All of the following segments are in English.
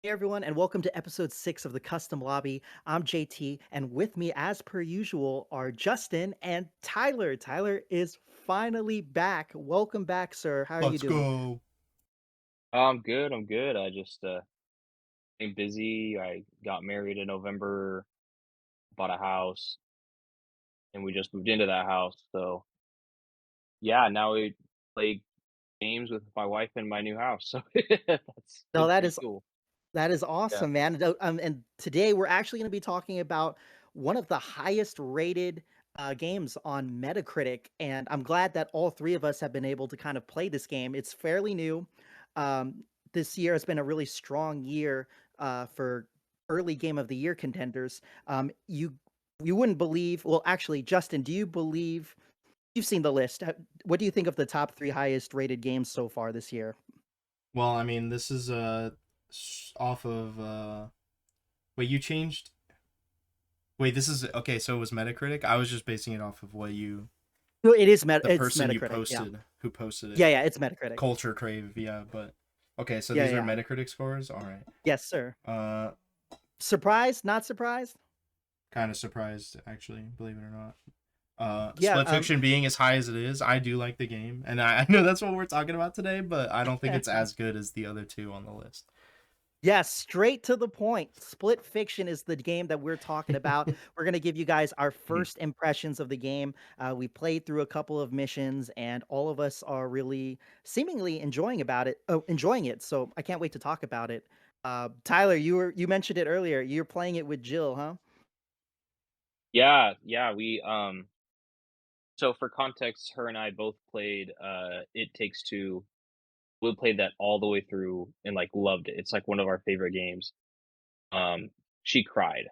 Hey everyone, and welcome to episode 6 of the Custom Lobby. I'm JT, and with me, as per usual, are Justin and Tyler. Tyler is finally back. Welcome back, sir. How are you Let's doing? go. I'm good. I'm good. I just been busy. I got married in November, bought a house, and we just moved into that house. So yeah, now we play games with my wife in my new house. So that's No, been that pretty is cool. that is Yeah. awesome, man. And today we're actually going to be talking about one of the highest rated games on Metacritic, and I'm glad that all three of us have been able to kind of play this game. It's fairly new. This year has been a really strong year for early Game of the Year contenders. You wouldn't believe. Well, actually, Justin, do you believe you've seen the list? What do you think of the top three highest rated games so far this year? Well, I mean, this is off of wait, you changed. Wait, this is okay, so it was Metacritic. I was just basing it off of what you No, the it's person you Metacritic. Yeah, posted who posted it. yeah, it's Metacritic. Culture Crave, yeah, but okay, so Yeah, these are yeah. Metacritic scores. All right. Yes, sir. Uh Surprised? Not surprised? kind of surprised actually, believe it or not. Yeah, Split Fiction being as high as it is, I do like the game, and I know that's what we're talking about today, but I don't think it's as good as the other two on the list. yeah, straight to the point. Split Fiction is the game that we're talking about. We're gonna give you guys our Mhm. first impressions of the game. We played through a couple of missions, and all of us are really seemingly enjoying it. So I can't wait to talk about it. Tyler, you mentioned it earlier. You're playing it with Jill, huh? Yeah, yeah. So for context, her and I both played It Takes Two. We played that all the way through and like loved it. It's like one of our favorite games. Um, she cried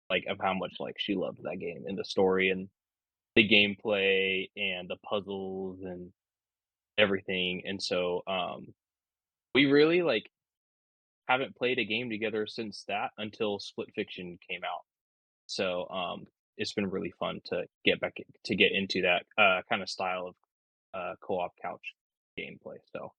like of how much like she loved that game and the story and the gameplay and the puzzles and everything, and so, we really, like, haven't played a game together since that until Split Fiction came out. So, it's been really fun to get into that, kinda style of, co-op couch gameplay, so,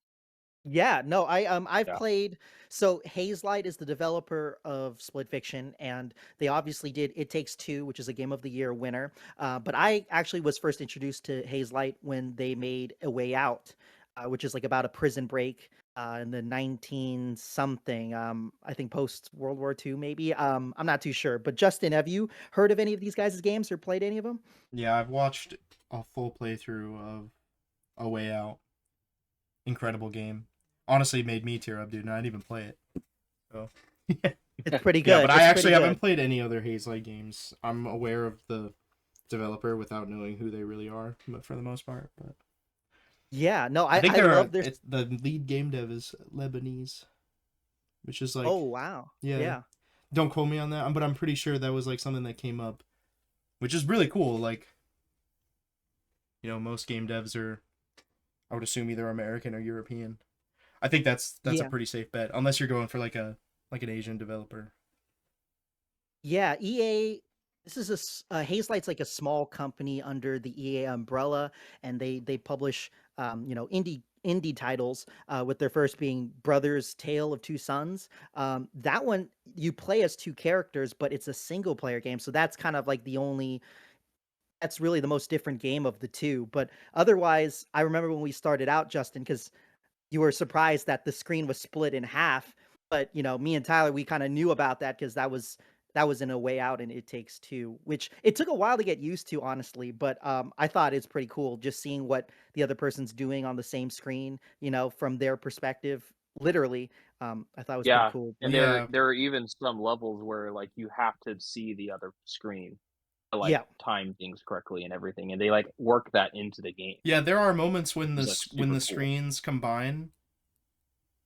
Yeah, no, I've yeah. played. So Haze Light is the developer of Split Fiction, and they obviously did It Takes Two, which is a Game of the Year winner. But I actually was first introduced to Haze Light when they made A Way Out, which is like about a prison break in the 19 something. I think post World War II, maybe. I'm not too sure. But Justin, have you heard of any of these guys' games or played any of them? Yeah, I've watched a full playthrough of A Way Out. Incredible game. Honestly, made me tear up, dude. And I didn't even play it. So It's pretty yeah, good. but I It's pretty actually haven't good. played any other Hazelight games. I'm aware of the developer without knowing who they really are, but for the most part. But Yeah, no, I think I they're love their. it's the lead game dev is Lebanese, which is Oh like wow, yeah. yeah. Don't quote me on that, but I'm pretty sure that was like something that came up, which is really cool. Like most game devs are, I would assume, either American or European. I think that's a Yeah. pretty safe bet, unless you're going for like an Asian developer. Yeah, EA. This is Hazelight's like a small company under the EA umbrella, and they publish indie titles. With their first being Brothers: Tale of Two Sons. That one you play as two characters, but it's a single player game, so that's kind of like the only. That's really the most different game of the two. But otherwise, I remember when we started out, Justin, because you were surprised that the screen was split in half. But me and Tyler, we kind of knew about that because that was in A Way Out and It Takes Two, which it took a while to get used to, honestly. But I thought it's pretty cool just seeing what the other person's doing on the same screen, from their perspective, literally. I thought it was pretty Yeah, cool. and But Yeah, there are even some levels where, like, you have to see the other screen to, like, yeah, time things correctly and everything, and they, like, work that into the game. yeah. There are moments It's, like, when super the cool. screens combine,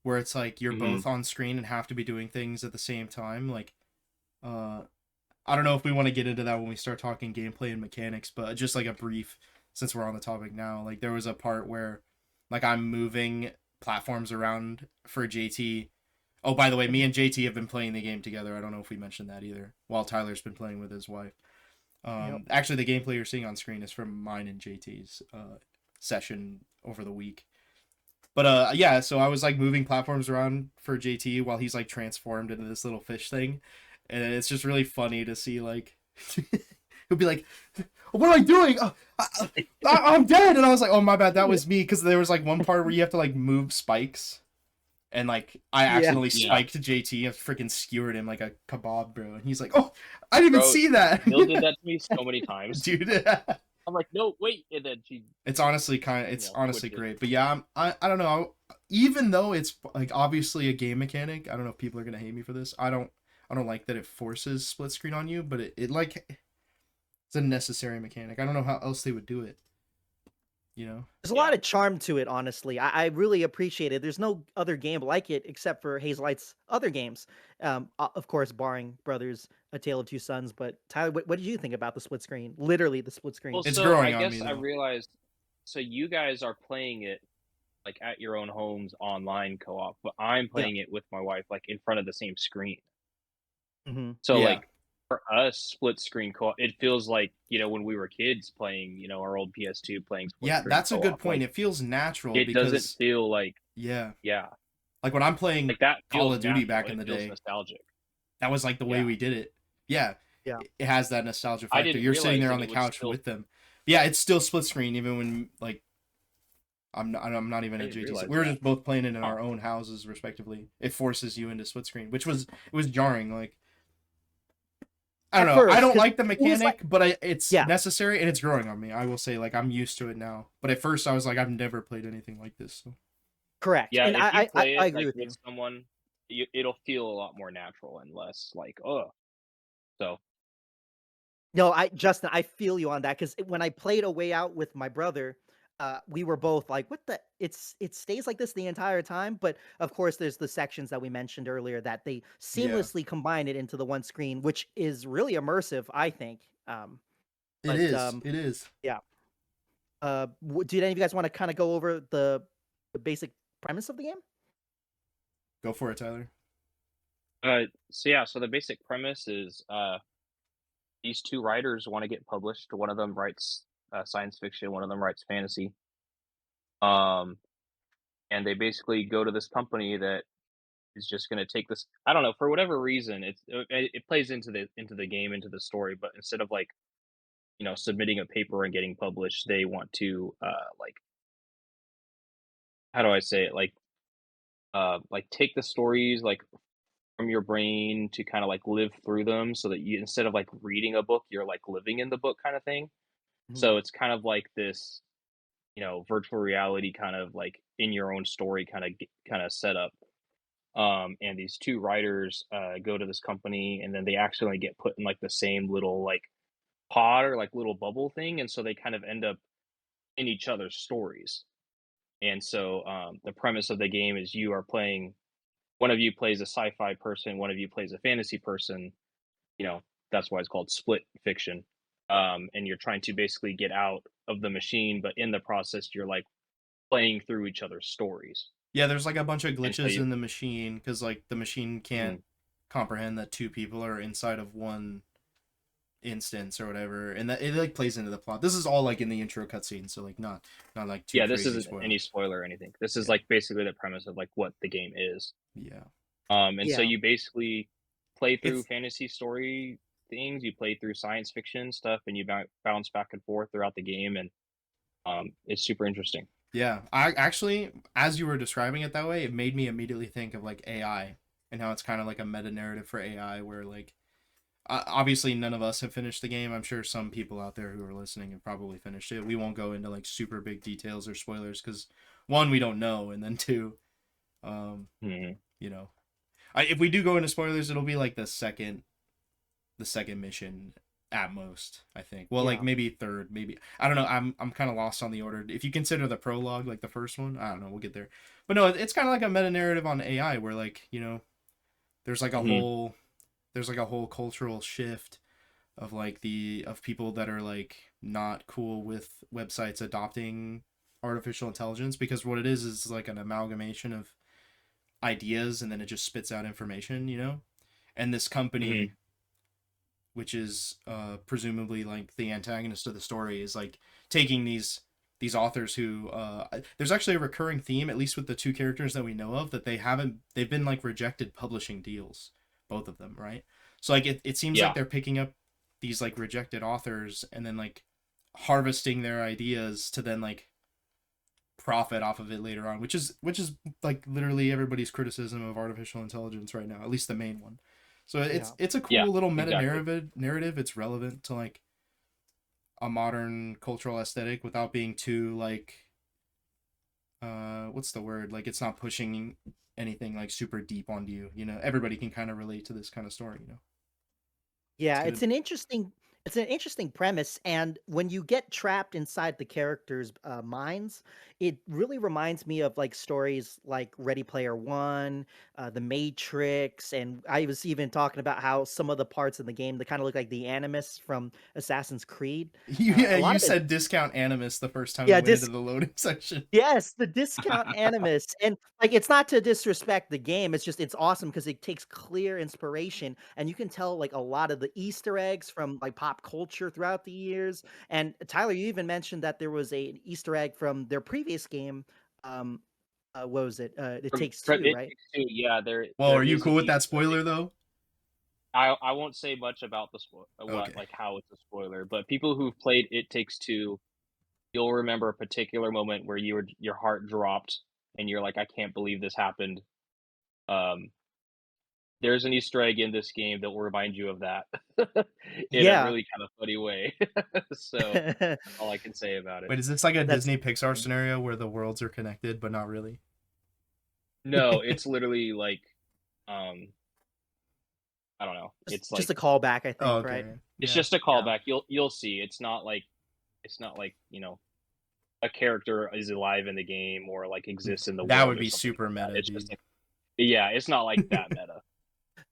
where it's like you're Mhm. both on screen and have to be doing things at the same time. Like, uh, I don't know if we want to get into that when we start talking gameplay and mechanics, but just like a brief, since we're on the topic now, like there was a part where, like, I'm moving platforms around for JT. Oh, by the way, me and JT have been playing the game together. I don't know if we mentioned that either. While Tyler's been playing with his wife. yep. Actually, the gameplay you're seeing on screen is from mine and JT's session over the week. But yeah, so I was like moving platforms around for JT while he's like transformed into this little fish thing, and it's just really funny to see like he'll be like, "What am I doing? I'm dead!" And I was like, "Oh my bad, that was me." Because there was like one part where you have to like move spikes, and like I Yeah. accidentally Yeah, spiked JT and freaking skewered him like a kebab, bro. And he's like, "Oh, I didn't even bro. see that, Neil did that to me so many times. dude." I'm like, no, wait, and then she, It's honestly it's honestly switched it. great. But yeah, I don't know. Even though it's like obviously a game mechanic, I don't know if people are gonna hate me for this. I don't like that it forces split screen on you, but it like it's a necessary mechanic. I don't know how else they would do it. You know? There's a Yeah, lot of charm to it, honestly. I really appreciate it. There's no other game like it except for Hazelight's other games. Of course, barring Brothers: A Tale of Two Sons. But Tyler, what did you think about the split screen? Literally the split well, screen. It's so I growing on me guess I though. realized, so you guys are playing it like at your own homes online co-op, but I'm Yeah. playing it with my wife like in front of the same screen. Hmm. So Yeah. like for us, split screen co-op, it feels like, when we were kids playing, our old PS2 playing split Yeah, screen that's a good co-op. point. Like It feels natural it doesn't because feel like, yeah, yeah, like when I'm playing like that Call feels of Duty natural. back in It the feels day, nostalgic. that was like the way Yeah. we did it. Yeah, Yeah. it has that nostalgia I factor. didn't You're sitting realize there that on the it would couch still with them. Yeah, it's still split screen even when like I'm not even I at didn't JTC. realize We were that. just both playing it in Huh. our own houses respectively. It forces you into split screen, which it was jarring. Like I don't At know. I first, don't because like the it was like, mechanic, but it's yeah, necessary and it's growing on me. I will say, like I'm used to it now. But at first, I was like, I've never played anything like this. So. correct. Yeah, And if you I play I it agree like with with you. someone, it'll feel a lot more natural and less like, oh. So No, Justin, I feel you on that because when I played A Way Out with my brother, we were both like, "What the? It stays like this the entire time." But of course, there's the sections that we mentioned earlier that they Yeah, seamlessly combine it into the one screen, which is really immersive, I think. it But is. It is. yeah, did any of you guys want to kind of go over the basic premise of the game? Go for it, Tyler. so yeah, so the basic premise is these two writers want to get published. One of them writes science fiction, one of them writes fantasy. Um, and they basically go to this company that is just going to take this. I don't know, for whatever reason, it plays into the game, into the story. But instead of like submitting a paper and getting published, they want to like, how do I say it, like take the stories like from your brain to kind of like live through them, so that you, instead of like reading a book, you're like living in the book kind of thing. Mhm. So it's kind of like this, virtual reality kind of like in your own story kind of setup. And these two writers go to this company, and then they accidentally get put in like the same little like pod or like little bubble thing, and so they kind of end up in each other's stories. And so the premise of the game is you are playing. One of you plays a sci-fi person, one of you plays a fantasy person. You know, that's why it's called split fiction. And you're trying to basically get out of the machine, but in the process, you're like playing through each other's stories. Yeah, there's like a bunch of And so glitches you, in the machine because like the machine can't mhm. comprehend that two people are inside of one instance or whatever, and that it like plays into the plot. This is all like in the intro cutscene, so like not like too Yeah, this crazy isn't any spoilers. spoiler or anything. This is Yeah, like basically the premise of like what the game is. yeah. And so Yeah. you basically play through It's fantasy story things, you play through science fiction stuff, and you bounce back and forth throughout the game, and it's super interesting. yeah. I actually, as you were describing it that way, it made me immediately think of like AI and how it's kind of like a meta narrative for AI, where like obviously none of us have finished the game. I'm sure some people out there who are listening have probably finished it. We won't go into like super big details or spoilers because one, we don't know, and then two, um, Hmm. you know, if we do go into spoilers, it'll be like the second mission at most. I think. Well, like Yeah. maybe third, maybe I don't know. I'm kind of lost on the order. If you consider the prologue like the first one, I don't know. We'll get there. But no, it's kind of like a meta narrative on AI where like there's like a Hmm. whole there's like a whole cultural shift of like the of people that are like not cool with websites adopting artificial intelligence because what it is like an amalgamation of ideas and then it just spits out information. And this company, Hmm. which is presumably like the antagonist of the story, is like taking these these authors who there's actually a recurring theme, at least with the two characters that we know of, that they've been like rejected publishing deals, both of them, right? So like it seems like Yeah. they're picking up these like rejected authors and then like harvesting their ideas to then like profit off of it later on, which is like literally everybody's criticism of artificial intelligence right now, at least the main one. So it's a cool Yeah, little meta exactly. narrative. It's relevant to like a modern cultural aesthetic without being too like what's the word? Like it's not pushing anything like super deep onto you. You know, everybody can kind of relate to this kind of story. You know, it's Yeah, good. it's an interesting premise, and when you get trapped inside the characters' minds, it really reminds me of like stories like Ready Player One, The Matrix, and I was even talking about how some of the parts in the game they kind of look like the Animus from Assassin's Creed. Yeah, A lot you of it, said discount animus the first time we yeah, went into the loading section. yes, the discount animus, and, like, it's not to disrespect the game, it's just it's awesome because it takes clear inspiration, and you can tell, like, a lot of the Easter eggs from, like, pop culture throughout the years, and Tyler, you even mentioned that there was an Easter egg from their previous game, um, what was it? It Takes From Two, It right? Takes Two, yeah, Well, there are you is cool an with that Easter egg. spoiler though? I won't say much about the what, Okay. like, how it's a spoiler, but people who've played It Takes Two, you'll remember a particular moment where your heart dropped and you're like, "I can't believe this happened." Um, there's an Easter egg in this game that will remind you of that in a Yeah. really kind of funny way. So, that's all I can say about it. Wait, is this like a That's Disney Pixar scenario where the worlds are connected but not really? No, it's literally like, um, I don't know. It's just like a callback, I Oh, think, right? okay. it's Yeah. just a Yeah. callback. You'll see. It's not like, a character is alive in the game or, like, exists in the That world would or be something super like that. meta, It's just dude. like yeah, it's not like that meta.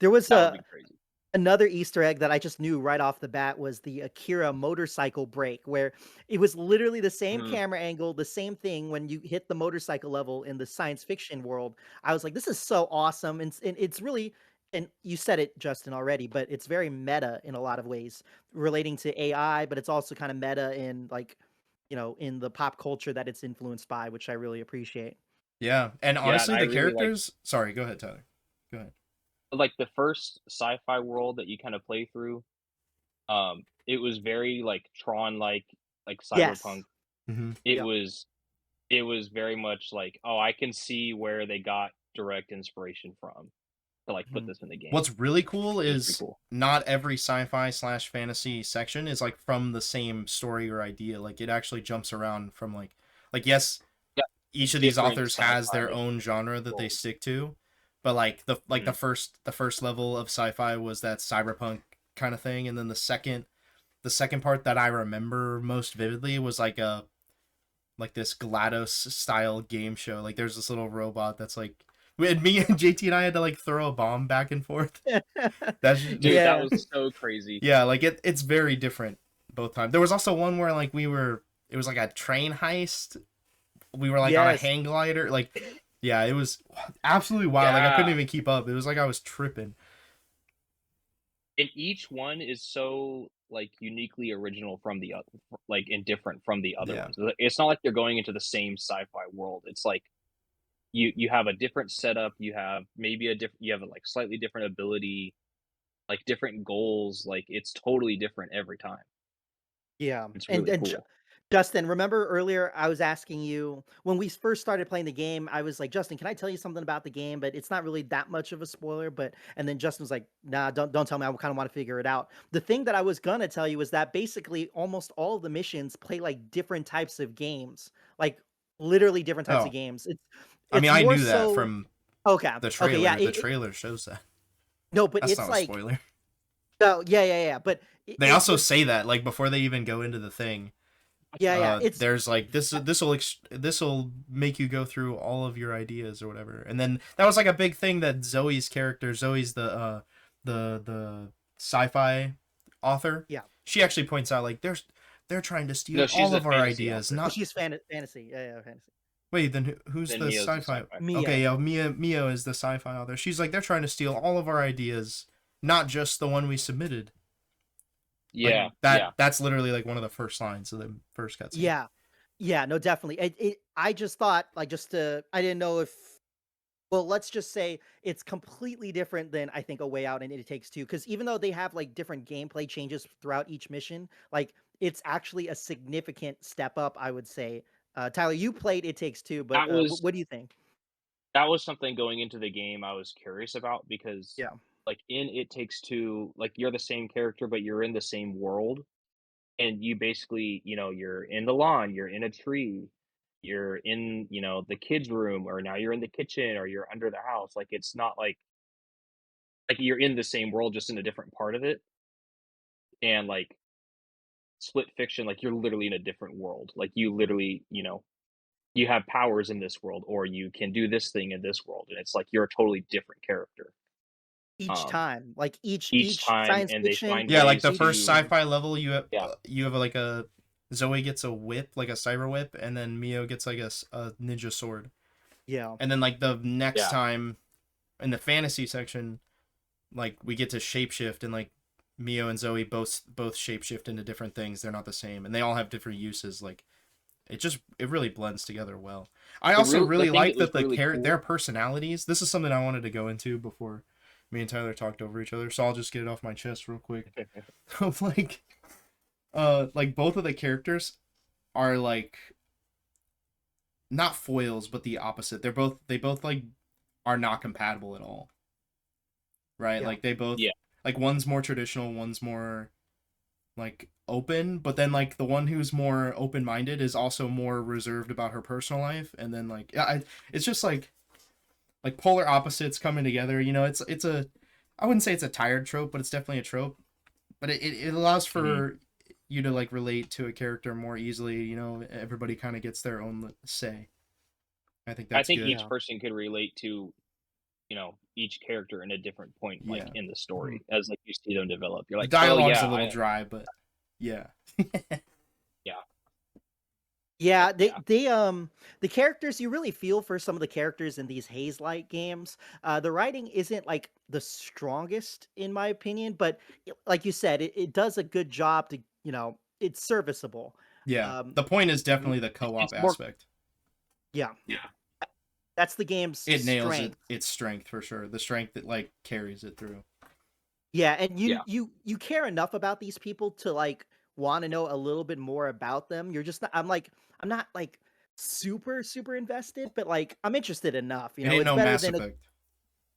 There was That would be a crazy. Another Easter egg that I just knew right off the bat was the Akira motorcycle break, where it was literally the same Mhm. camera angle, the same thing when you hit the motorcycle level in the science fiction world. I was like, this is so awesome. And it's really, and you said it, Justin, already, but it's very meta in a lot of ways, relating to AI, but it's also kind of meta in like, in the pop culture that it's influenced by, which I really appreciate. Yeah, and Yeah, and honestly, I the really characters. Sorry, go ahead, Tyler. Go ahead. like the first sci-fi world that you kinda play through, it was very, like, Tron-like, like Yes. cyberpunk. Hmm. It Yep. was it was very much like, "Oh, I can see where they got direct inspiration from to, like, put Mhm. this in the game." What's really cool It was pretty is cool. not every sci-fi slash fantasy section is like from the same story or idea. Like it actually jumps around from like yes, Yeah, each of these different authors has their sci-fi own genre that they worlds. stick to, but like the Mhm. first level of sci-fi was that cyberpunk kind of thing, and then the second part that I remember most vividly was like this GLaDOS style game show. Like there's this little robot that's like and me and JT and I had to like throw a bomb back and forth. That's Dude, that Yeah. was so crazy. yeah, like it's very different both times. There was also one where like it was like a train heist. We were like on a Yes. hang glider. Like yeah, it was absolutely wild. Like I couldn't Yeah, even keep up. It was like I was tripping. and each one is so, like, uniquely original from the other, like, and different from the other Yeah. ones. It's not like they're going into the same sci-fi world. It's like you have a different setup, you have maybe you have a, like, slightly different ability, like, different goals, like, it's totally different every time. Yeah, It's and really and Ju cool. Justin, remember earlier I was asking you when we first started playing the game, I was like, "Justin, can I tell you something about the game?" But it's not really that much of a spoiler, but and then Justin was like, "Nah, don't tell me. I kinda wanna figure it out." The thing that I was gonna tell you is that basically almost all of the missions play like different types of games, like literally different types of Oh, games. I mean, It's I more knew that so from okay, the okay, yeah, trailer. The trailer shows that. no, but That's it's not a like spoiler. oh, yeah, but They also what's say that like before they even go into the thing. yeah, it's There's like this will make you go through all of your ideas or whatever, and then that was like a big thing that Zoe's the sci-fi author. yeah. She actually points out like they're trying to No, steal she's all a of our fantasy ideas. author. Oh, Not she's fantasy. Yeah, fantasy. wait, then who's Then the Mio's the sci-fi? sci-fi. Okay, Mio. yeah, Mio is the sci-fi author. She's like they're trying to steal all of our ideas, not just the one we submitted. Like Yeah, yeah. that's literally like one of the first lines of the first cutscene. Yeah. Yeah, no, definitely. I just thought, like, I didn't know if, well, let's just say it's completely different than I think A Way Out and It Takes Two, because even though they have like different gameplay changes throughout each mission, like it's actually a significant step up, I would say. Tyler, you played It Takes Two, but That was what do you think? that was something going into the game I was curious about because, Yeah, like, in It Takes Two, like, you're the same character, but you're in the same world, and you basically, you're in the lawn, you're in a tree, you're in, the kids' room, or now you're in the kitchen, or you're under the house. Like, it's not like you're in the same world, just in a different part of it. And like split fiction, like you're literally in a different world. Like you literally, you have powers in this world, or you can do this thing in this world, and it's like you're a totally different character. each Um, time, like each each time, science and they fiction, find Yeah, like ways the each first to, sci-fi level, yeah, you have like a Zoe gets a whip, like a cyber whip, and then Mio gets like a ninja sword. yeah. And then like the next yeah. time in the fantasy section, like we get to shapeshift, and like Mio and Zoe both shapeshift into different things. They're not the same, and they all have different uses. Like it really blends together well. I also The really thing that like was that really their cool. personalities. This is something I wanted to go into before me and Tyler talked over each other, so I'll just get it off my chest real quick. Of like both of the characters are like not foils, but the opposite. They both like are not compatible at all, right? Yeah. Like they both Yeah, like one's more traditional, one's more like open, but then like the one who's more open minded is also more reserved about her personal life, and then like it's just like polar opposites coming together. You know, it's a I wouldn't say it's a tired trope, but it's definitely a trope. But it allows mhm. for you to like relate to a character more easily. You know, everybody kind of gets their own say. I think I that's think good. each Yeah. person could relate to, each character in a different point, like Yeah, in the Mhm. story, as like you see them develop. You're the like, oh dialogue's yeah, a little dry, but yeah. yeah, Yeah, yeah. the characters, you really feel for some of the characters in these Haze Light games. The writing isn't like the strongest in my opinion, but like you said, it does a good job to, it's serviceable. Yeah, Um, the point is mhm. definitely the co-op It's more, aspect. Yeah, yeah, that's the game's It nails it. strength. Its strength for sure. The strength that like carries it through. Yeah, and you yeah. you you care enough about these people to like want to know a little bit more about them. You're just not, I'm not like super invested, but like I'm interested enough, It ain't It's no better Mass than a. Effect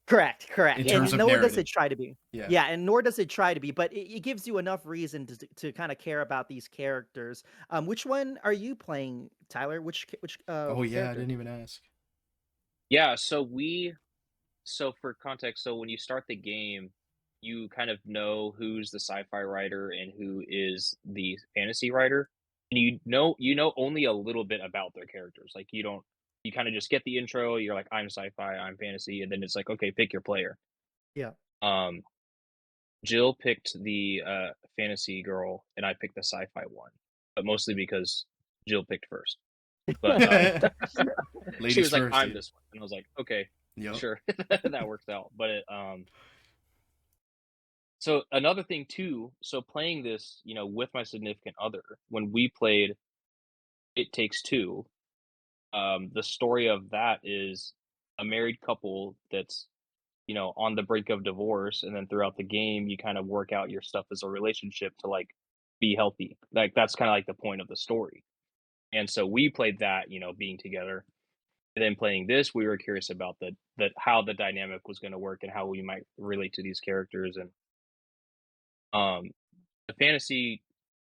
Correct, in correct, Yeah. terms and of nor does narrative. it try to be. Yeah. Yeah, and nor does it try to be, but it gives you enough reason to kinda care about these characters. Which one are you playing, Tyler? Which Oh yeah, I character? didn't even ask. Yeah, so for context, so when you start the game, you kind of know who's the sci-fi writer and who is the fantasy writer, and you know only a little bit about their characters. Like you kind of just get the intro. You're like, I'm sci-fi, I'm fantasy, and then it's like, okay, pick your player. Yeah. Um, Jill picked the fantasy girl, and I picked the sci-fi one, but mostly because Jill picked first. But she Ladies was like, first, I'm dude. this one, and I was like, okay, Yep. sure, that works out. But so another thing too, so playing this, with my significant other, when we played It Takes Two, the story of that is a married couple that's, on the brink of divorce, and then throughout the game, you kind of work out your stuff as a relationship to like be healthy. Like that's kind of like the point of the story. And so we played that, being together. And then playing this, we were curious about the how the dynamic was going to work and how we might relate to these characters. And um the fantasy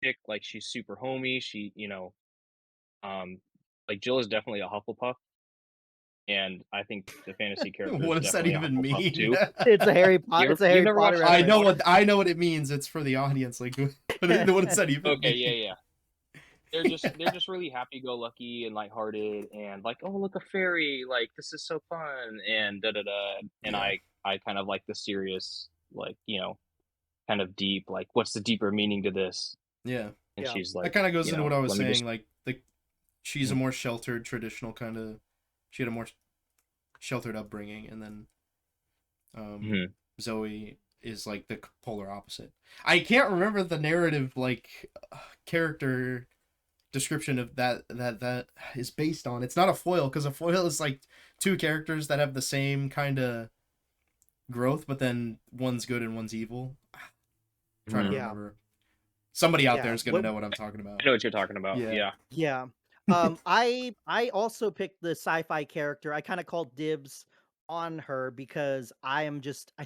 chick, like she's super homey. She, um, like Jill is definitely a Hufflepuff, and I think the fantasy character is What does that definitely a even Hufflepuff mean? too. It's a You've Harry never Potter watched Harry reference. Potter? I know what it means. It's for the audience. Like, what does that even Okay, mean? yeah, yeah. They're just really happy go lucky and lighthearted and like, oh look, a fairy, like this is so fun and da da da. And Yeah, I kind of like the serious, like, kind of deep, like what's the deeper meaning to this? yeah. And Yeah. she's That like, kind of goes into what I was let me just. saying. Like, she's a more sheltered, traditional kind of. She had a more sheltered upbringing, and then um, Mhm. Zoe is like the polar opposite. I can't remember the narrative like character description of that is based on. It's not a foil, because a foil is like two characters that have the same kind of growth, but then one's good and one's evil. I'm trying to Mhm. Yeah. remember. Somebody out there Yeah. is gonna know what I'm talking about. I know what you're talking about. Yeah. Yeah. Yeah. I also picked the sci-fi character. I kind of called dibs on her because I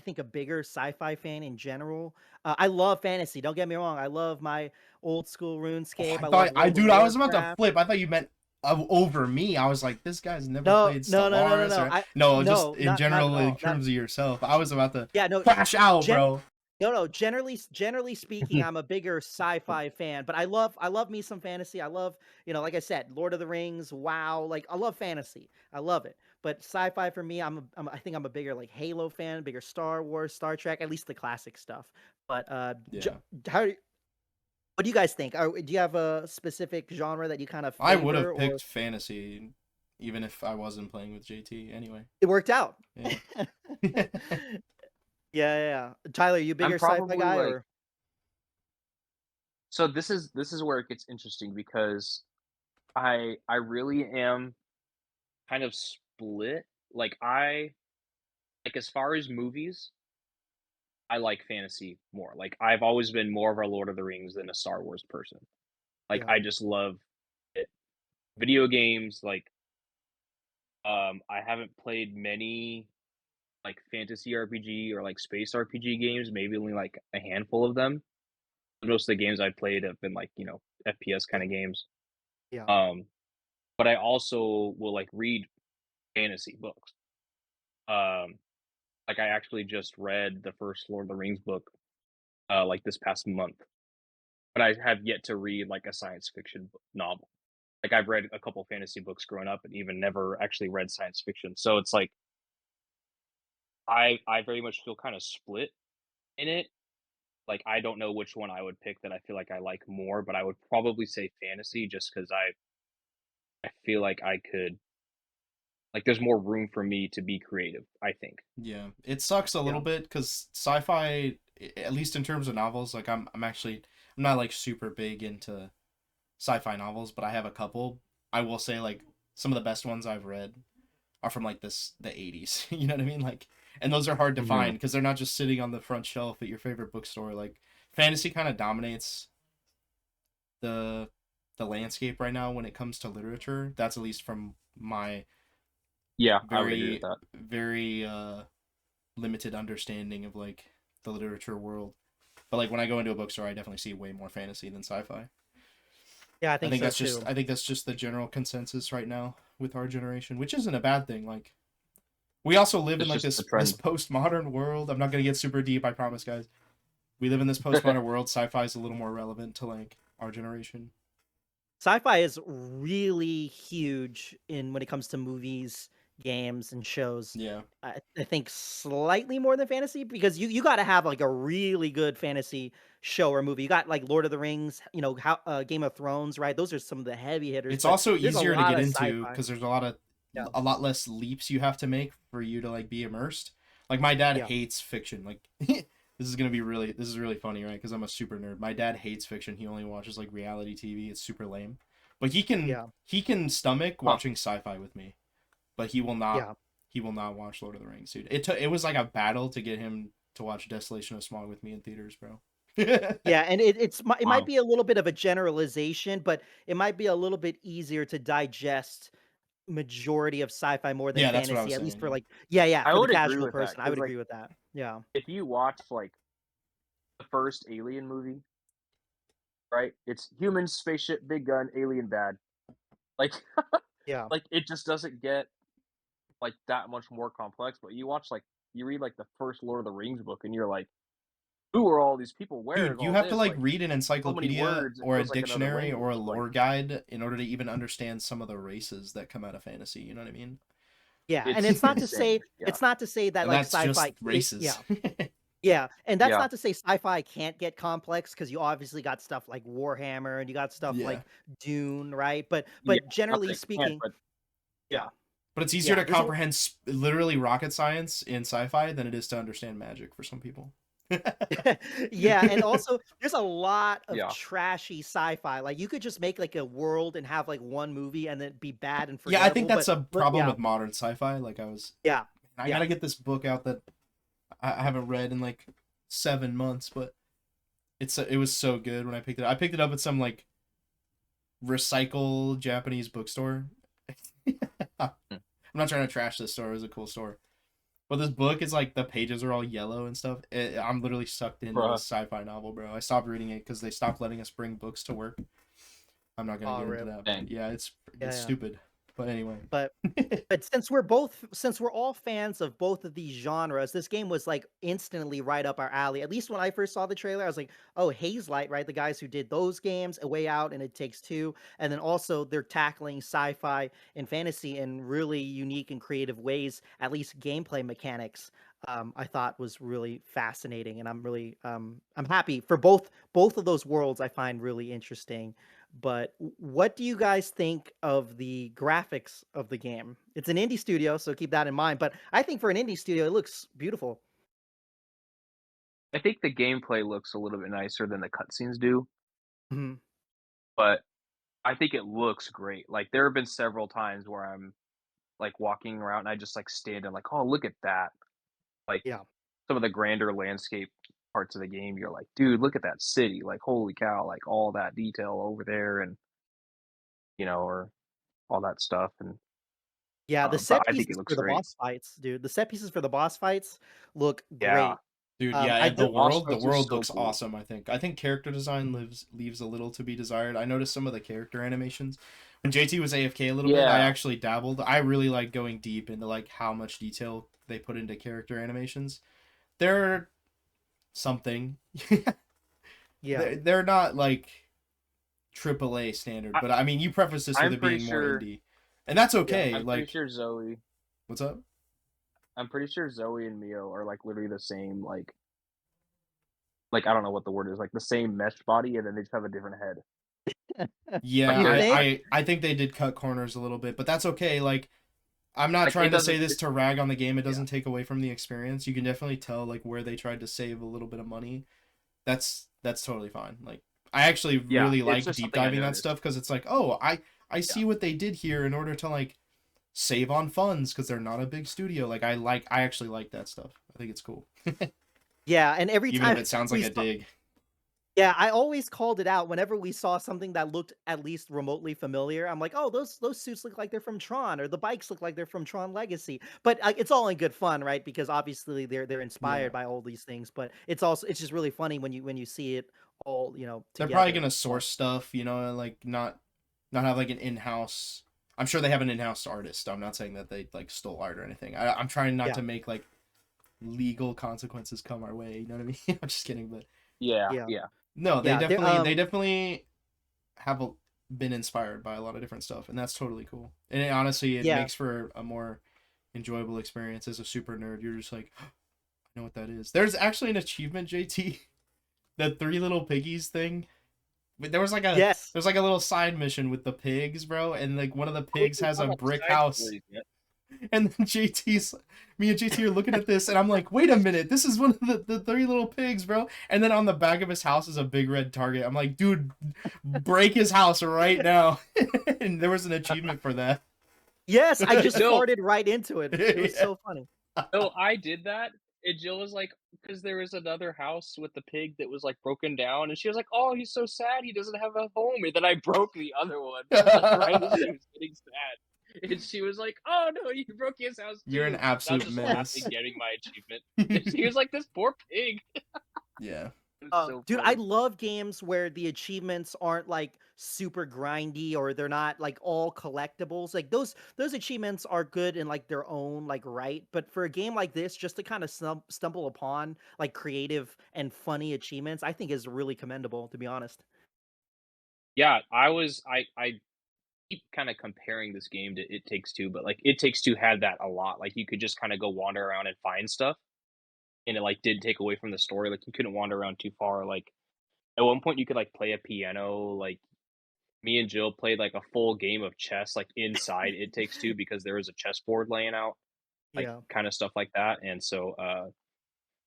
think a bigger sci-fi fan in general. I love fantasy. Don't get me wrong. I love my old school Oh, RuneScape. I I thought love World of I was about to Warcraft. flip. I thought you meant over me. I was like, this guy's never No, played no, no, no, no, Stellaris, no. or no, just No, in not at general in all. Not terms of yourself. I was about to yeah, no. crash out, Gen bro. No, no. Generally speaking, I'm a bigger sci-fi fan, but I love me some fantasy. I love, like I said, Lord of the Rings. WoW. Like I love fantasy. I love it. But sci-fi for me, I think I'm a bigger like Halo fan, bigger Star Wars, Star Trek, at least the classic stuff. But Yeah. how? What do you guys think? Do you have a specific genre that you kind of I would favor, have or picked fantasy, even if I wasn't playing with JT. Anyway, it worked out? yeah. Yeah, yeah, yeah. Tyler, you I'm bigger sci-fi probably guy like or? so this is where it gets interesting because I really am kind of split. Like as far as movies, I like fantasy more. Like I've always been more of a Lord of the Rings than a Star Wars person. Like Yeah, I just love it. Video games, like I haven't played many like fantasy RPG or like space RPG games, maybe only like a handful of them. Most of the games I played have been like, FPS kind yeah, of games. yeah. Um, but I also will like read fantasy books. Um, like I actually just read the first Lord of the Rings book like this past month, but I have yet to read like a science fiction novel. Like I've read a couple fantasy books growing up and even never actually read science fiction. So it's like I very much feel kind of split in it. Like I don't know which one I would pick that I feel like I like more, but I would probably say fantasy just because I feel like I could like there's more room for me to be creative, I think. Yeah, it sucks a little Yeah. bit because sci-fi, at least in terms of novels, like I'm not like super big into sci-fi novels, but I have a couple. I will say like some of the best ones I've read are from like the 80s. You know what I mean? Like, and those are hard to Mhm. find because they're not just sitting on the front shelf at your favorite bookstore. Like, fantasy kind of dominates the landscape right now when it comes to literature. That's at least from my Yeah, I would agree with very that. very limited understanding of like the literature world. But like when I go into a bookstore, I definitely see way more fantasy than sci-fi. Yeah, I think so too. I think that's just the general consensus right now with our generation, which isn't a bad thing. Like we also live in It's like just the this trend. postmodern world. I'm not gonna get super deep, I promise, guys. We live in this postmodern world. Sci-fi is a little more relevant to like our generation. Sci-fi is really huge in when it comes to movies, games, and shows. Yeah, I think slightly more than fantasy because you got to have like a really good fantasy show or movie. You got like Lord of the Rings, how Game of Thrones, right? Those are some of the heavy hitters, it's but also there's a easier to lot get of into sci-fi. because there's Yeah, a lot less leaps you have to make for you to like be immersed. Like my dad yeah, hates fiction. Like this is really funny, right? Because I'm a super nerd. My dad hates fiction. He only watches like reality TV. It's super lame. But yeah, he can stomach Huh. watching sci-fi with me. But yeah. he will not watch Lord of the Rings, dude. It was like a battle to get him to watch Desolation of Smaug with me in theaters, bro. Yeah, and it might Wow. be a little bit of a generalization, but it might be a little bit easier to digest majority of sci-fi more than Yeah, that's what I fantasy, was at least saying. for Yeah. like yeah, I for the would agree casual with that person, I because would like agree with that. Yeah. if you watch like the first Alien movie, right? It's humans, spaceship, big gun, alien bad. Like Yeah. like it just doesn't get like that much more complex. But you read like the first Lord of the Rings book and you're like, who are all these people? Where is Dude, you all have to this? like Like read an so many encyclopedia words, it or a feels like another dictionary or a language. Like lore guide in order to even understand some of the races that come out of fantasy. You know what I mean? Yeah, and it's insane. Yeah. it's not to say that And like that's just sci-fi races. yeah, and that's Yeah. not to say sci-fi can't get complex because you obviously got stuff like Warhammer and you got stuff Yeah. like Dune, right? Yeah. But Not that generally it can't, speaking, but yeah, yeah. But it's easier yeah, to comprehend literally rocket science in sci-fi than it is to understand magic for some people. Yeah, and also there's a lot of Yeah. trashy sci-fi. Like you could just make like a world and have like one movie and then be bad and Yeah, I think forgettable. that's a But problem yeah, with modern sci-fi. Like yeah, I yeah. gotta get this book out that I haven't read in like 7 months, but it was so good when I picked it up. I picked it up at some like recycle Japanese bookstore. I'm Mm. not trying to trash this store. It was a cool store. But this book is like the pages are all yellow and stuff. I'm literally sucked into Bruh. this sci-fi novel, bro. I stopped reading it because they stopped letting us bring books to work. I'm not gonna Oh, get into rip. that, but Dang. yeah, Yeah, it's yeah. stupid. But anyway, But since we're all fans of both of these genres, this game was like instantly right up our alley. At least when I first saw the trailer, I was like, "Oh, Hazelight, right? The guys who did those games, A Way Out and It Takes Two, and then also they're tackling sci-fi and fantasy in really unique and creative ways. At least gameplay mechanics, I thought was really fascinating, and I'm happy for both of those worlds. I find really interesting. But what do you guys think of the graphics of the game? It's an indie studio, so keep that in mind. But I think for an indie studio, it looks beautiful. I think the gameplay looks a little bit nicer than the cutscenes do, Mhm. but I think it looks great. Like, there have been several times where I'm, like, walking around and I just, like, stand and like, "Oh, look at that." Like, Yeah. some of the grander landscape parts of the game, you're like, "Dude, look at that city." Like, "Holy cow," like, all that detail over there and, or all that stuff, and, Yeah, the but set I think it pieces looks for the great. boss fights, dude. The set pieces for the boss fights look Yeah. great. dude, yeah, I and The do. boss the fights are world so looks cool. awesome. I think character design leaves a little to be desired. I noticed some of the character animations when JT was AFK a little bit. I Yeah. actually dabbled. I really like going deep into like how much detail they put into character animations. They're something. Yeah. They're not like AAA standard, I but I mean, you preface this with I'm it pretty being more sure indie, and that's Yeah. okay. I'm pretty Like, sure Zoe what's up? I'm pretty sure Zoe and Mio are, like, literally the same, I don't know what the word is, like, the same mesh body, and then they just have a different head. Yeah, Like, You they're think? I think they did cut corners a little bit, but that's okay. Like, I'm not it trying to say doesn't this it to rag on the game. It yeah, doesn't take away from the experience. You can definitely tell like where they tried to save a little bit of money. That's totally fine. Like, I actually yeah, really it's like just deep something I diving that noticed. stuff because it's like, oh, I Yeah. see what they did here in order to like save on funds because they're not a big studio. Like, I actually like that stuff. I think it's cool, Yeah, and every even if time it sounds like we a saw dig. yeah, I always called it out whenever we saw something that looked at least remotely familiar. I'm like, "Oh, those suits look like they're from Tron, or the bikes look like they're from Tron Legacy." But it's all in good fun, right? Because obviously they're Yeah. inspired by all these things. But it's just really funny when you see it all They're probably together. gonna But source stuff, like not have like an in-house. I'm sure they have an in-house artist. I'm not saying that they like stole art or anything. I'm trying not yeah, to make like legal consequences come our way. You know what I mean? I'm just kidding, but Yeah, yeah, yeah. no, yeah. They're they definitely have been inspired by a lot of different stuff, and that's totally cool. And honestly, it yeah. makes for a more enjoyable experience as a super nerd. You're just like, I know what that is. There's actually an achievement, JT, the three little piggies thing. But Yes. there's like a little side mission with the pigs, bro, and like one of the Oh, pigs we're has talking a about the brick side house. stories yet. And then me and JT are looking at this, and I'm like, wait a minute, this is one of the three little pigs, bro. And then on the back of his house is a big red target. I'm like, dude, break his house right now. And there was an achievement for that. Yes, I just No, farted right into it. It was Yeah. so funny. no, I did that, and Jill was like, because there was another house with the pig that was, like, broken down, and she was like, "Oh, he's so sad he doesn't have a home," and then I broke the other one, like, right as she was getting sad, and she was like, "Oh, no, you broke his house You're an too," and I was absolute just laughing, menace. getting my achievement, and she was like, "This poor pig." Yeah. It was so Dude, I funny. love games where the achievements aren't like super grindy or they're not like all collectibles. Like those achievements are good in like their own like right, but for a game like this, just to kind of stumble upon like creative and funny achievements, I think is really commendable, to be honest. Yeah, I keep kinda comparing this game to It Takes Two, but, like, It Takes Two had that a lot, like, you could just kinda go wander around and find stuff, and it, like, didn't take away from the story, like, you couldn't wander around too far, like, at one point, you could, like, play a piano, like, me and Jill played, like, a full game of chess, like, inside It Takes Two because there was a chessboard laying out, like, Yeah. kinda stuff like that, and so,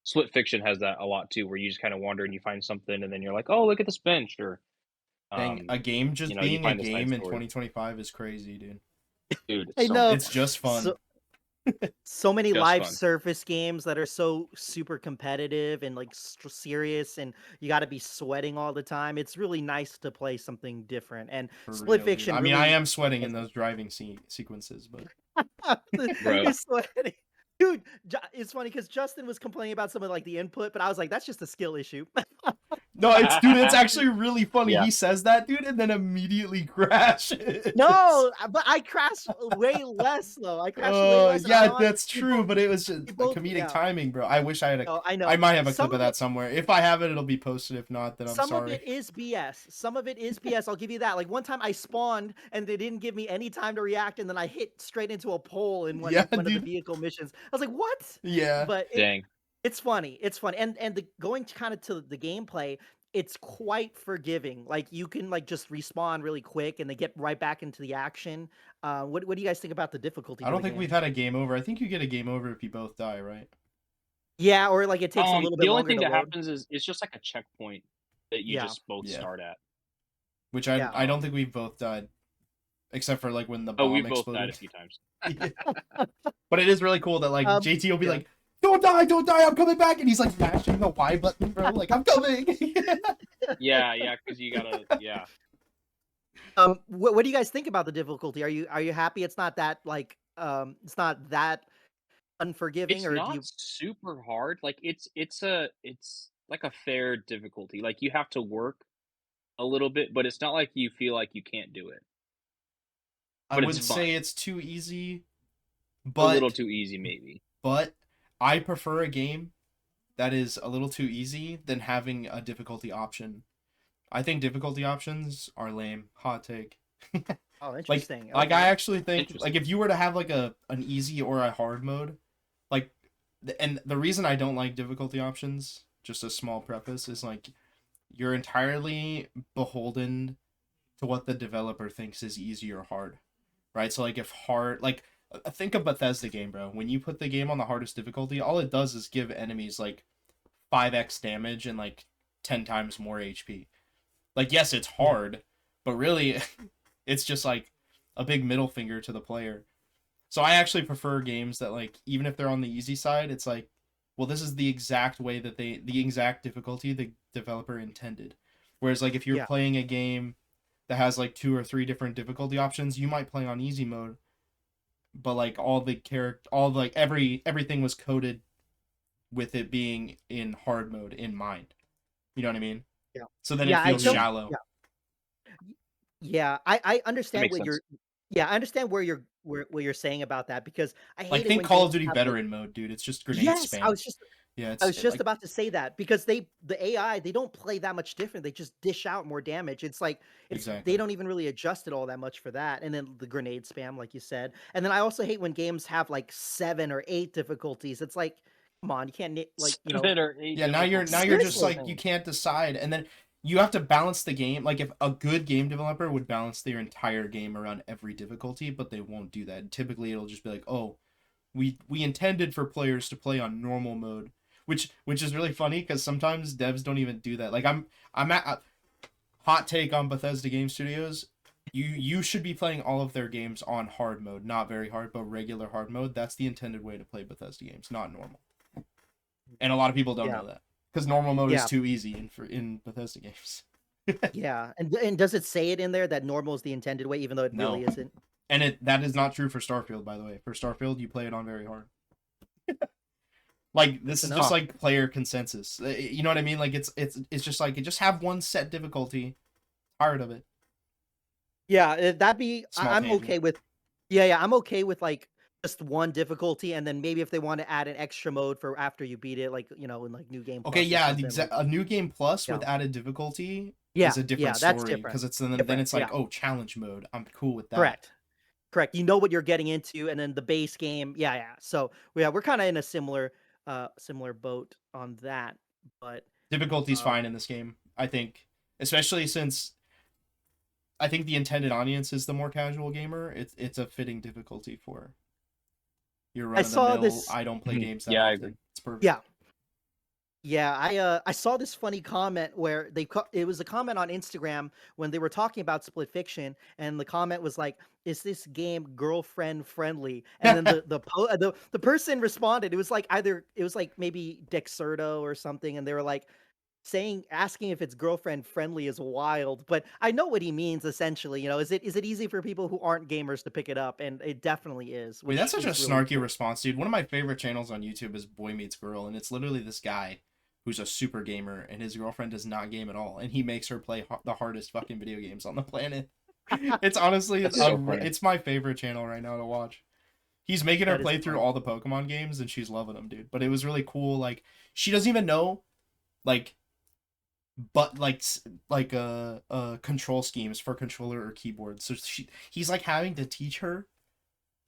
Split Fiction has that a lot too, where you just kind of wander and you find something, and then you're like, oh, look at this bench, or Dang, a game you just know, you being a find the side game in story. 2025 is crazy, dude. Dude, it's I so much know. It's fun. just fun. So many Just live fun. surface games that are so super competitive and like serious, and you got to be sweating all the time. It's really nice to play something different. And For Split real, dude. Fiction I mean, I really am sweating in does those driving sequences, but Bro. You're sweating. Dude, it's funny because Justin was complaining about some of like the input, but I was like, that's just a skill issue. no, dude, it's actually really funny. Yeah. He says that, dude, and then immediately crashes. No, but I crashed way less though. I crashed way less, and I'm Yeah, honest. that's true, but it was just We a both, comedic yeah. timing, bro. I wish I had No, I I know. might have a Some clip of of that it, somewhere. If I have it, it'll be posted. If not, then I'm some of sorry. it is BS. Some of it is BS. I'll give you that. Like one time I spawned and they didn't give me any time to react, and then I hit straight into a pole in Yeah, one of the dude. vehicle missions. I was like, what? Yeah. But Dang. it's funny. It's fun. And the going kind of to the gameplay, it's quite forgiving. Like you can like just respawn really quick and they get right back into the action. What do you guys think about the difficulty I for don't the think game? we've had a game over. I think you get a game over if you both die, right? Yeah, or like it takes a little The bit only longer thing to that load. happens is it's just like a checkpoint that you Yeah. just both Yeah. start at. Which Yeah. I don't think we've both died, except for like when the Oh, bomb we've both died a exploded. few times. Yeah. But it is really cool that like Um, JT will be yeah. like, "Don't die, don't die, I'm coming back," and he's like mashing the Y button, bro. Like I'm coming. Yeah, because you gotta, yeah. What do you guys think about the difficulty? Are you happy it's not that like it's not that unforgiving, It's or do not you? super hard. Like it's like a fair difficulty. Like you have to work a little bit, but it's not like you feel like you can't do it. I But it's wouldn't fun. say it's too easy, A little but too easy, maybe. but I prefer a game that is a little too easy than having a difficulty option. I think difficulty options are lame. Hot take. Oh, like interesting. like I Okay. actually think like Interesting. if you were to have like an easy or a hard mode, like and the reason I don't like difficulty options, just a small preface, is like you're entirely beholden to what the developer thinks is easy or hard. Right? So like if hard like think of Bethesda game, bro. When you put the game on the hardest difficulty, all it does is give enemies like 5x damage and like 10 times more HP. Like yes, it's Yeah. hard, but really it's just like a big middle finger to the player. So I actually prefer games that like even if they're on the easy side, it's like, well, this is the exact way that the exact difficulty the developer intended. Whereas like if you're Yeah. playing a game that has like 2 or 3 different difficulty options, you might play on easy mode, but like like everything was coded with it being in hard mode in mind. You know what I mean? Yeah. So then it Yeah, I feels don't. shallow. Yeah. Yeah, I That understand makes what sense. you're. Yeah, I understand what you're saying about that because I Like hate it think when Call of games Duty have like. veteran mode, dude. It's just grenade Yes, spam. Yeah, I it's was just like about to say that because the AI, they don't play that much different. They just dish out more damage. It's like they exactly. don't even really adjust it all that much for that. And then the grenade spam, like you said. And then I also hate when games have like 7 or 8 difficulties. It's like, come on, you can't like 7 or 8 Yeah, now difficulties. you're That's just seriously. like you insane. can't decide, and then you have to balance the game. Like if a good game developer would balance their entire game around every difficulty, but they won't do that. Typically, it'll just be like, oh, we intended for players to play on normal mode, which is really funny because sometimes devs don't even do that. Like I'm at hot take on Bethesda Game Studios. You should be playing all of their games on hard mode, not very hard, but regular hard mode. That's the intended way to play Bethesda games, not normal. And a lot of people don't Yeah, know that because normal mode is yeah, too easy in Bethesda games. yeah. And does it say it in there that normal is the intended way, even though it really No, isn't? and that is not true for Starfield, by the way. For Starfield, you play it on very hard. Like Good this to is know. just like player consensus. You know what I mean? Like it's just like just have one set difficulty. Tired of it. Yeah, that'd be. Small I'm tangent. okay with. Yeah, I'm okay with like just one difficulty, and then maybe if they want to add an extra mode for after you beat it, like in like New Game Okay, Plus or yeah, something. Like, a new game plus yeah, with added difficulty is yeah, a different yeah, that's story different. because it's then Different. it's like, Yeah, oh, challenge mode. I'm cool with that. correct, correct. You know what you're getting into, and then the base game. Yeah, yeah. So yeah, we're kind of in a similar boat on that. But Difficulty's um, fine in this game, I think, especially since I think the intended audience is the more casual gamer. It's a fitting difficulty for your I run of the saw mill. this. I don't play Mhm. games that Yeah, I agree. often. It's perfect. Yeah, Yeah, I saw this funny comment where it was a comment on Instagram when they were talking about Split Fiction, and the comment was like, "Is this game girlfriend friendly?" And then the person responded. It was like maybe Dexerto or something, and they were like asking if it's girlfriend friendly is wild. But I know what he means essentially. Is it easy for people who aren't gamers to pick it up? And it definitely is, Wait, that's which such a is really snarky cool. response, dude. One of my favorite channels on YouTube is Boy Meets Girl, and it's literally this guy who's a super gamer, and his girlfriend does not game at all, and he makes her play the hardest fucking video games on the planet. It's honestly, That's so funny. it's my favorite channel right now to watch. He's making her That is play through funny. all the Pokemon games, and she's loving them, dude. But it was really cool. Like, she doesn't even know, like, but control schemes for controller or keyboard. So he's like having to teach her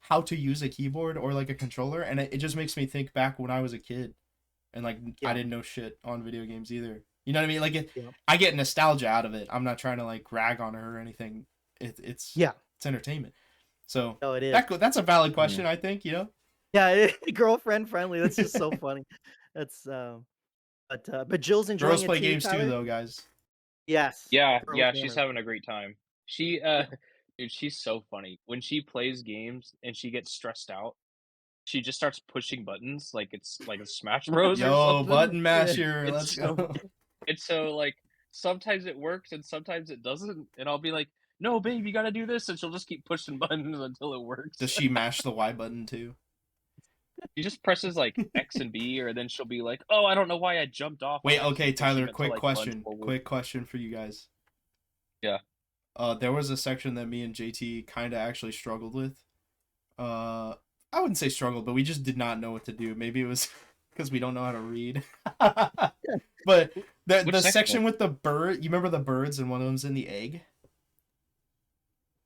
how to use a keyboard or like a controller, and it just makes me think back when I was a kid and like I Yeah, didn't know shit on video games either. You know what I mean? Like yeah, I get nostalgia out of it. I'm not trying to like rag on her or anything. It's yeah. it's entertainment. So No, it is. that's a valid Mhm. question, I think. You know, Yeah, girlfriend friendly. That's just so funny. That's but Jill's girls enjoying it play too, games too, Tyler? though, guys. Yes, Yeah, girl yeah, she's gamer. having a great time. She, Yeah. dude, she's so funny. When she plays games and she gets stressed out, she just starts pushing buttons like it's like a Smash Bros or Yo, something. button Yeah. masher, let's It's so go. it's so like sometimes it works and sometimes it doesn't, and I'll be like, "No, babe, you gotta do this," and she'll just keep pushing buttons until it Does works. she mash the Y button too? She just presses like X and B, or then she'll be like, "Oh, I don't know why I jumped off on Wait, okay, accident," because she Tyler, meant to like lunge forward. quick question for you guys. Yeah. There was a section that me and JT kind of actually struggled with. Uh, I wouldn't say struggled, but we just did not know what to do. Maybe it was because we don't know how to read. But Which the section was section it? with the bird, you remember the birds and one of them's in the egg?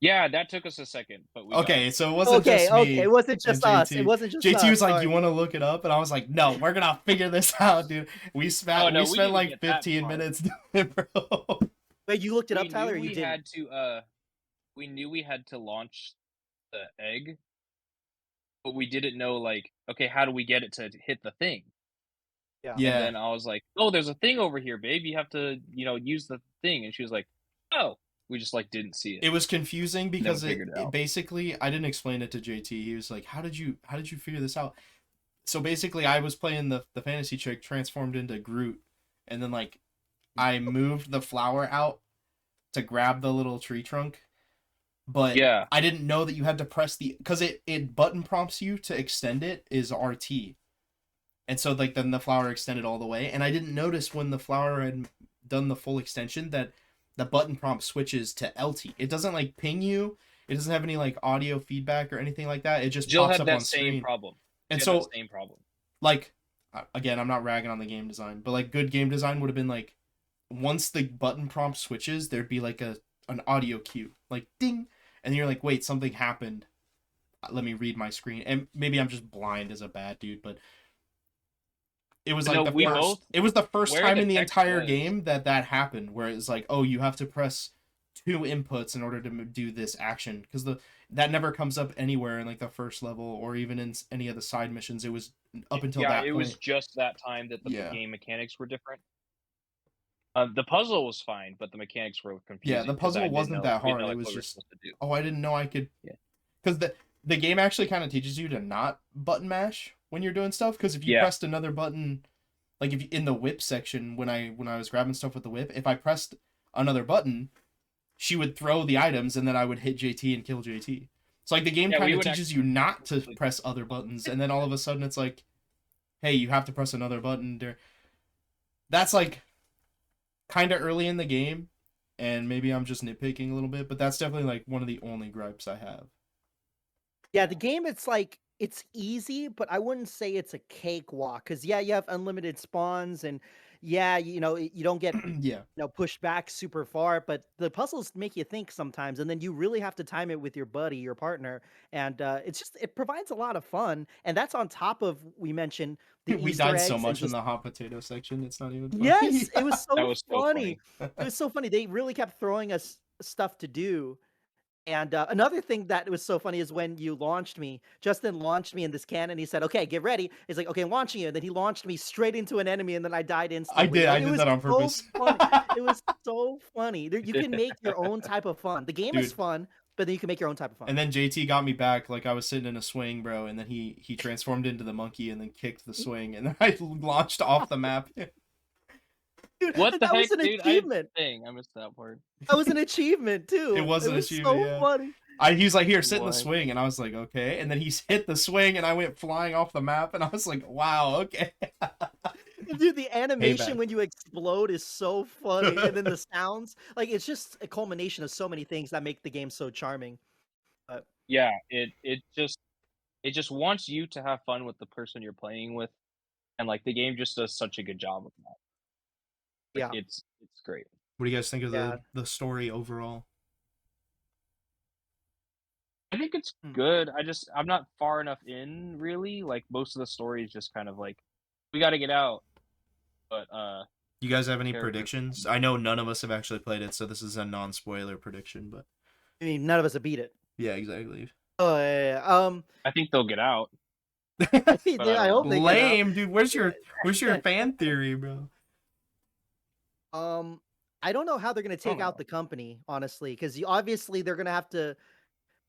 Yeah, that took us a second, but we got it. Okay, so it wasn't Okay, just okay. It me wasn't and just us. It JT. wasn't just JT us. was like, "You Sorry. want to look it up?" And I was like, "No, we're gonna figure this out, dude." Oh, We no, we spent didn't like get that 15 far. minutes doing it, bro. Wait, you looked it We up, knew Tyler, or you we didn't? had to, we knew we had to launch the egg, but we didn't know, like, okay, how do we get it to hit the thing? Yeah. And Yeah, then I was like, "Oh, there's a thing over here, babe. You have to, use the thing." And she was like, "Oh." We just, like, didn't see it, it was confusing and then we because figured it it out. basically I didn't explain it to JT. He was like, how did you figure this out?" So basically I was playing the fantasy chick transformed into Groot, and then like I moved the flower out to grab the little tree trunk, but Yeah. I didn't know that you had to press the because it button prompts you to extend it is RT. And so like then the flower extended all the way, and I didn't notice when the flower had done the full extension that the button prompt switches to LT. It doesn't like ping you. It doesn't have any like audio feedback or anything like that. It just Jill pops had up that on same screen. problem. And She had that so same problem. like again, I'm not ragging on the game design, but like good game design would have been like once the button prompt switches, there'd be like a an audio cue, like ding, and you're like, wait, something happened. Let me read my screen. And maybe I'm just blind as a bad dude, but But no, we both it was the first where time the in the text entire was. game that happened where it's like, oh, you have to press two inputs in order to do this action, because the that never comes up anywhere in like the first level or even in any of the side missions. It was up until Yeah, that it was point. just that time that the Yeah, game mechanics were different. The puzzle was fine, but the mechanics were yeah, confusing the because puzzle wasn't that we didn't hard. know, It like, was what we were just, supposed to do. oh, I didn't know I could, Yeah. because the game actually kind of teaches you to not button mash when you're doing stuff, because if you Yeah. pressed another button, like if in the whip section when I was grabbing stuff with the whip, if I pressed another button, she would throw the items and then I would hit JT and kill JT. So like the game Yeah, kind we of would teaches actually you not to like press other buttons, and then all of a sudden it's like, hey, you have to press another button. That's like kind of early in the game, and maybe I'm just nitpicking a little bit, but that's definitely like one of the only gripes I have. Yeah, the game, it's like it's easy, but I wouldn't say it's a cakewalk. Cause yeah, you have unlimited spawns and yeah, you don't get Yeah, pushed back super far, but the puzzles make you think sometimes, and then you really have to time it with your buddy, your partner, and it provides a lot of fun, and that's on top of we mentioned the we Easter died so eggs and much in just the hot potato section. It's not even funny. yes, it was that so was so funny. funny. It was so funny. They really kept throwing us stuff to do, And another thing that was so funny is when you launched me, Justin launched me in this cannon. He said, "Okay, get ready." He's like, "Okay, I'm launching you." And then he launched me straight into an enemy, and then I died instantly. I Like it did was that on so purpose. funny. It was so funny. You can make your own type of fun. The game is Dude, fun, but then you can make your own type of fun. and then JT got me back, like I was sitting in a swing, bro, and then he transformed into the monkey and then kicked the swing, and then I launched off the map. Dude, What the that was heck, an dude? achievement. Dang, I missed that part. That was an achievement It too. was It an was achievement, so yeah. funny. He was like, "Here, sit in the What? swing," and I was like, "Okay." And then he hit the swing, and I went flying off the map, and I was like, "Wow, okay." Dude, the animation Payback. when you explode is so funny, and then the sounds, like it's just a culmination of so many things that make the game so charming. But Yeah, it just wants you to have fun with the person you're playing with, and like the game just does such a good job of that. Like yeah, it's great. What do you guys think of yeah. the story overall? I think it's Hmm. good. I'm not far enough in really. Like most of the story is just kind of like we got to get out, but You guys have any characters. predictions? I know none of us have actually played it, so this is a non-spoiler prediction, but I mean, none of us have beat it. yeah, exactly. Oh yeah, I think they'll get out, but I yeah, I don't hope know. they get out. Lame, dude. Where's your fan theory, bro? Um, I don't know how they're gonna I don't take out know. the company, honestly, because obviously they're gonna have to,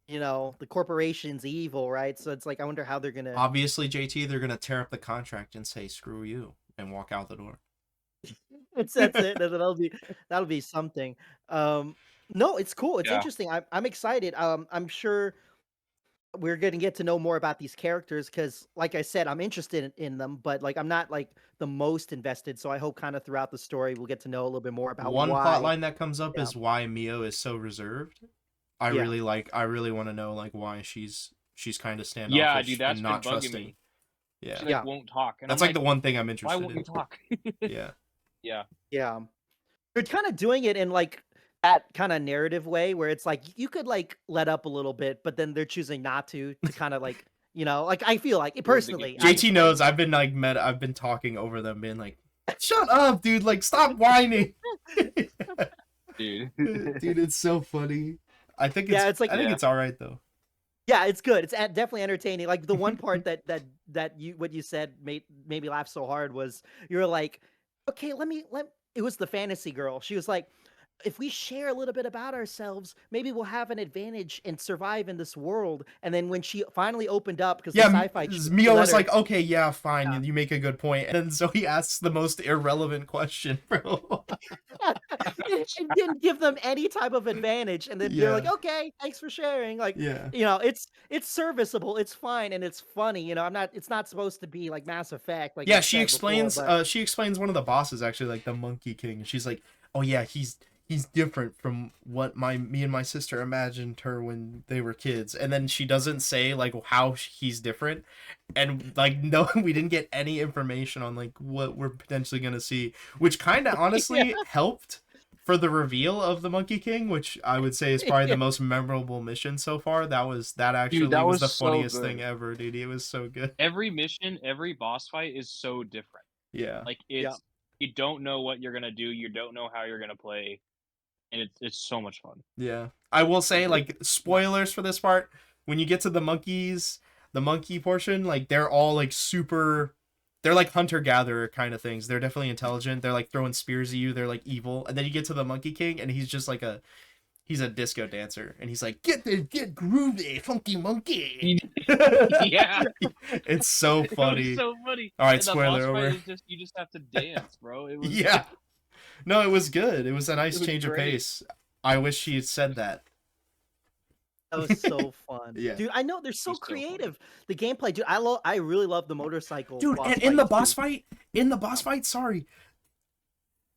the corporation's evil, right? So it's like I wonder how they're gonna. Obviously, JT, they're gonna tear up the contract and say "screw you" and walk out the door. That's it. That'll be something. Um, no, it's cool. It's Yeah. interesting. I'm excited. I'm sure we're gonna get to know more about these characters because, like I said, I'm interested in them, but like I'm not like the most invested. So I hope kind of throughout the story we'll get to know a little bit more about One plot why. line that comes up Yeah, is why Mio is so reserved. yeah, I really want to know like why she's kind of Yeah, dude, standoffish that's and been not bugging trusting. me. Yeah. She like yeah, won't talk, and I'm That's like like, the one thing I'm why interested won't you in. talk? Yeah. Yeah. yeah. They're kind of doing it in like that kind of narrative way where it's like you could like let up a little bit, but then they're choosing not to kind of like like I feel like Love the game. personally, JT knows I've been like I've been talking over them being like, "Shut up, dude. Like stop whining." Dude. Dude, it's so funny. yeah, it's like I think Yeah. it's all right though. yeah, it's good. It's definitely entertaining. Like the one part that you what you said made me laugh so hard was you were like, okay, let it was the fantasy girl. She was like, if we share a little bit about ourselves, maybe we'll have an advantage and survive in this world. And then when she finally opened up, because the Yeah, sci-fi Mio was letter, like, "Okay, yeah, fine. yeah. You make a good point." And then Zoe asks the most irrelevant question, bro. It didn't give them any type of advantage, and then they're like, Yeah. "Okay, thanks for sharing." Like, Yeah. it's serviceable, it's fine, and it's funny. It's not supposed to be like Mass Effect, like Yeah, you said before, but she explains one of the bosses actually like the Monkey King. She's like, "Oh yeah, he's different from what me and my sister imagined her when they were kids." And then she doesn't say like how he's different. And like no, we didn't get any information on like what we're potentially going to see, which kind of yeah, honestly helped for the reveal of the Monkey King, which I would say is probably yeah, the most memorable mission so far. That Dude, actually that was was the so funniest thing good. ever, dude. It was so good. Every mission, every boss fight is so different. Yeah. Like yeah. it's you don't know what you're gonna do, you don't know how you're gonna play, and it's so much fun. Yeah. I will say, It- like, spoilers for this part. When you get to the monkeys, the monkey portion, like, they're all, like, super. They're like hunter gatherer kind of things. They're definitely intelligent. They're like throwing spears at you. They're like evil. And then you get to the Monkey King, and he's just like he's a disco dancer. And he's like, get groovy, funky monkey. Yeah, It's so it was funny. so funny. All right, And the boss spoiler fight over. is just you just have to dance, bro. It was Yeah. No, it was good. It was a nice it was change of great. pace. I wish she had said that. That was so fun, Yeah. dude. I know they're It so was so funny. creative. The gameplay, dude. I really love the motorcycle Dude, boss and in the fights boss too. fight, sorry,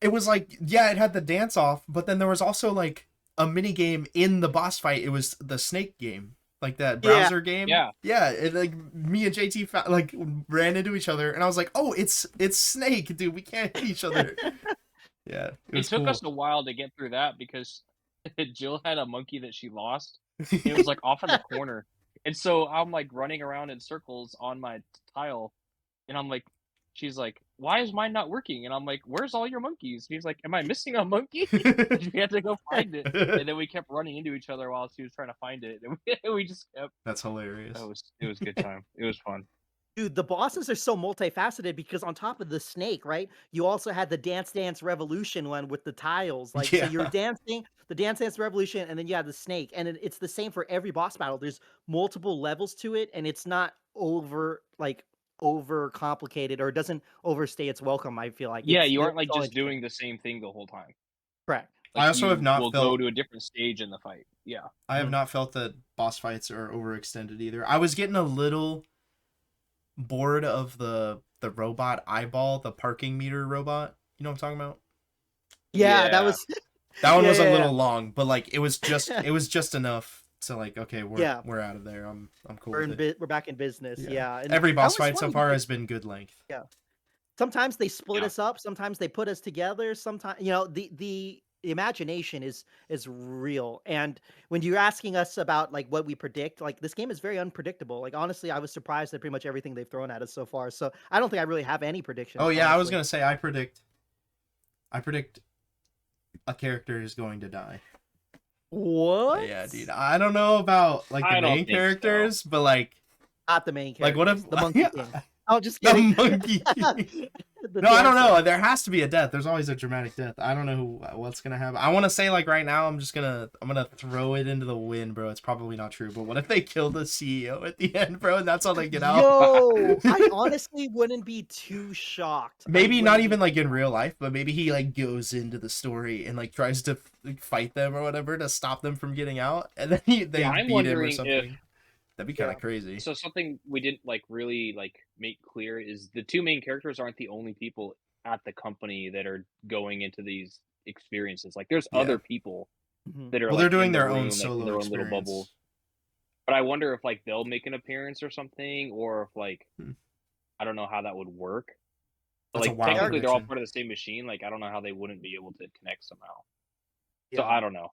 it was like, yeah, it had the dance off, but then there was also like a mini game in the boss fight. It was the snake game, like that Yeah, browser game. Yeah. Yeah, it, like me and JT like ran into each other, and I was like, oh, it's Snake, dude. We can't hit each other. Yeah, it It was took cool. us a while to get through that because Jill had a monkey that she lost. It was like off in the corner. And so I'm like running around in circles on my tile, and I'm like, she's like, why is mine not working? And I'm like, where's all your monkeys? He's like, am I missing a monkey? And we had to go find it. And then we kept running into each other while she was trying to find it. And we just kept. That's hilarious. It was a good time. It was fun. Dude, the bosses are so multifaceted because on top of the snake, right? You also had the Dance Dance Revolution one with the tiles. Like, so you're Yeah. dancing, the Dance Dance Revolution, and then you have the snake. And it's the same for every boss battle. There's multiple levels to it, and it's not over complicated, or it doesn't overstay its welcome, I feel like. Yeah, you It's aren't like all just interesting. doing the same thing the whole time. Correct. Like I also have you not will go felt to a different stage in the fight. Yeah. I have Mhm. not felt that boss fights are overextended either. I was getting a little bored of the robot eyeball, the parking meter robot. You know what I'm talking about? Yeah, that Yeah. was That one Yeah, was a yeah, little long, but like it was just enough to like, okay, yeah. we're out of there. I'm cool with it. We're back in business. Yeah. And Every that boss was fight so funny far because has been good length. yeah. Sometimes they split Yeah. us up, sometimes they put us together, sometimes the imagination is real. And when you're asking us about like what we predict, like this game is very unpredictable. Like honestly, I was surprised at pretty much everything they've thrown at us so far. So I don't think I really have any predictions, Oh yeah, I was honestly. gonna say I predict a character is going to die. What? Yeah, dude. I don't know about like the I don't main think so. characters, but like Not the main like character. what if The Monkey yeah, King. Oh, just the kidding. monkey king. The No, I don't know. dancer. There has to be a death. There's always a dramatic death. I don't know what's gonna happen. I want to say like right now, I'm gonna throw it into the wind, bro. It's probably not true, but what if they kill the CEO at the end, bro, and that's how they get out? Yo, I honestly wouldn't be too shocked. I Maybe not wouldn't be even like too in shocked. real life, but maybe he like goes into the story and like tries to fight them or whatever to stop them from getting out, and then they I'm beat him or wondering if something. That'd be kind Yeah. of crazy. so something we didn't like really like make clear is the two main characters aren't the only people at the company that are going into these experiences. Like there's Yeah. other people Mhm. that are Well, they're like doing in the their own room, like in solo their own little experience. bubble. But I wonder if like they'll make an appearance or something, or if like Hmm. I don't know how that would work. But That's a like wild technically they're all prediction. part of the same machine. Like I don't know how they wouldn't be able to connect somehow. So Yeah. I don't know.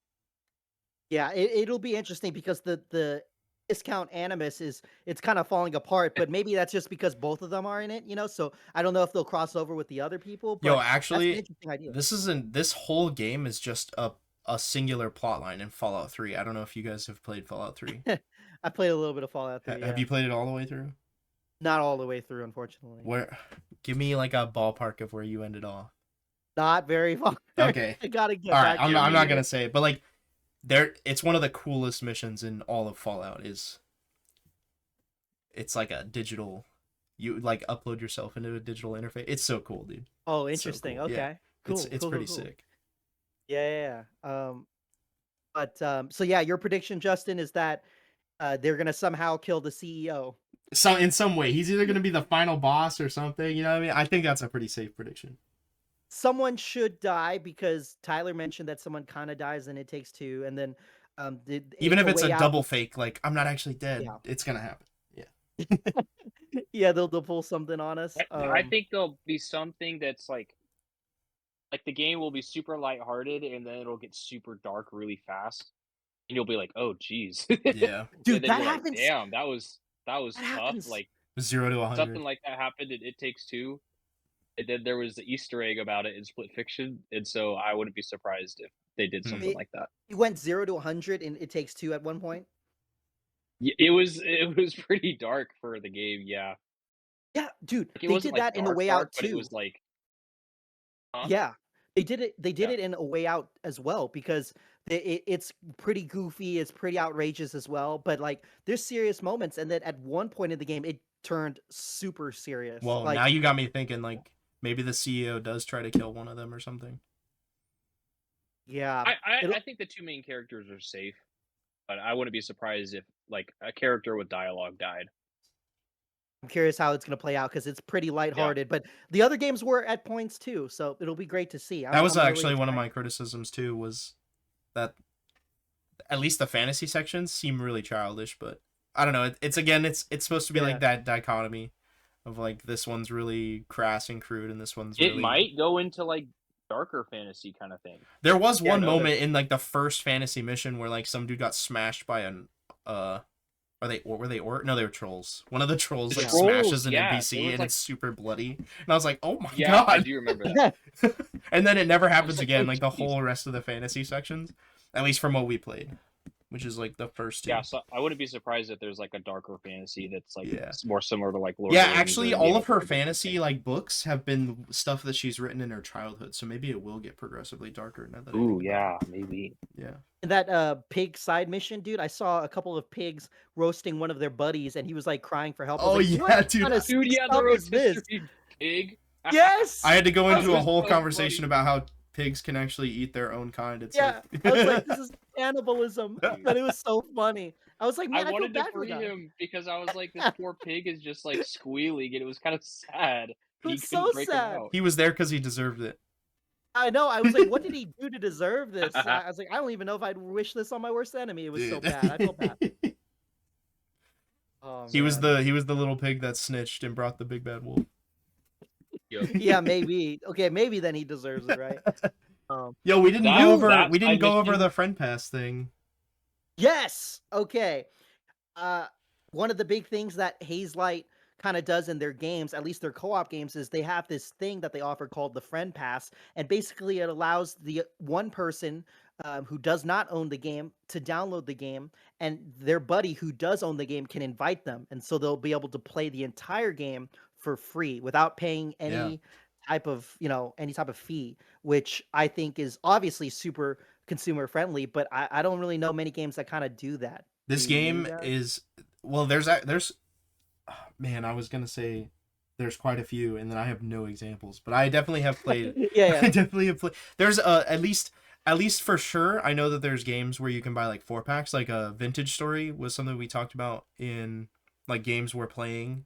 Yeah, it'll be interesting because the discount animus it's kind of falling apart, but maybe that's just because both of them are in it. So I don't know if they'll cross over with the other people, Yo, but that's an actually, interesting idea. this whole game is just a singular plot line in Fallout 3. I don't know if you guys have played Fallout 3. I played a little bit of Fallout 3, Have yeah. you played it all the way through? Not all the way through, unfortunately. Where give me like a ballpark of where you ended off. Not very far. Okay. I gotta get All right, back I'm to not you. going to say it, but like it's one of the coolest missions in all of Fallout is it's like a digital you like upload yourself into a digital interface. It's so cool, dude. Oh, It's so interesting. cool. Yeah. Okay. Cool. It's Cool, cool, pretty cool. sick. Yeah, yeah. But so yeah, your prediction, Justin, is that they're gonna somehow kill the CEO. So in some way, he's either going to be the final boss or something, you know what I mean? I think that's a pretty safe prediction. Someone should die because Tyler mentioned that someone kind of dies in It Takes Two, and then Even if A it's a Way Out. double fake, like I'm not actually dead, Yeah. it's going to happen. Yeah, they'll pull something on us. I think there'll be something that's like the game will be super lighthearted and then it'll get super dark really fast. And you'll be like, "Oh, geez." Yeah. Dude, And then that you're like, happens. "Damn, that was That tough." happens. Like 0 to 100. something like that happened in It Takes Two. And then there was the Easter egg about it in Split Fiction, and so I wouldn't be surprised if they did something It, like that. it went 0 to 100 in It Takes Two at one point. It was pretty dark for the game, yeah. Yeah, dude, Like it they wasn't did like that in A dark Way dark, Out but it too. was like, huh? Yeah, they did it. They did Yeah. it in A Way Out as well because it's pretty goofy. It's pretty outrageous as well. But like, there's serious moments, and then at one point in the game, it turned super serious. Well, Like, now you got me thinking like maybe the CEO does try to kill one of them or something. yeah, I think the two main characters are safe, but I wouldn't be surprised if like a character with dialogue died. I'm curious how it's gonna play out because it's pretty lighthearted. But the other games were at points too, so it'll be great to see. That was I'm really actually one of excited. my criticisms too was that at least the fantasy sections seem really childish, but I don't know. It's supposed to be Yeah. like that dichotomy of like this one's really crass and crude and this one's It really might go into like darker fantasy kind of thing. There was Yeah, one no, moment in like the first fantasy mission where like some dude got smashed by an were they or no, they were trolls. One of the trolls The like trolls, smashes an yeah, NPC there was, and like it's super bloody. And I was like, oh my yeah, I god. do remember that. And then it never I was happens like, again, "Oh, like the jeez." whole rest of the fantasy sections. At least from what we played. Which is like the first two. Yeah, so I wouldn't be surprised if there's, like, a darker fantasy that's, like, Yeah. more similar to, like, Lord Yeah, of the Rings actually, or all Game of of her Thrones or fantasy something. like books have been stuff that she's written in her childhood, so maybe it will get progressively darker now that I Ooh, think about yeah, maybe. it. Yeah. That pig side mission, dude, I saw a couple of pigs roasting one of their buddies, and he was like crying for help. I was Oh like, "What yeah, dude. kind of Dude, yeah, the stuff is this?" rotisserie pig. Yes, I had to go I That was into a was like, whole so conversation funny. about how pigs can actually eat their own kind. It's yeah, like I was like, "This is cannibalism," Dude. but it was so funny. I was like, I "Man, I feel wanted to bad for the free guy." him because I was like, this poor pig is just, like, squealing, and it was kinda sad, It but he was so couldn't break him sad. out. he was there because he deserved it. I know. I was like, "What did he do to deserve this?" I was like, "I don't even know if I'd wish this on my worst enemy." It was so Dude. bad. I felt bad. Oh he was man. the little pig that snitched and brought the big bad wolf. Yep. Yeah, maybe. Okay, maybe then he deserves it, right? Yo, That we didn't side go over mission the friend pass thing. Yes. Okay. Uh, one of the big things that Hazelight kind of does in their games, at least their co-op games, is they have this thing that they offer called the Friend Pass, and basically it allows the one person who does not own the game to download the game, and their buddy who does own the game can invite them, and so they'll be able to play the entire game for free without paying Yeah. any type of fee, which I think is obviously super consumer friendly, but I don't really know many games that kind of do that. Do This you game guys? is well. There's man. I was gonna say there's quite a few, and then I have no examples, but I definitely have played. Yeah, I yeah. definitely have played. There's at least for sure. I know that there's games where you can buy like 4 packs. Like a Vintage Story was something we talked about in like games we're playing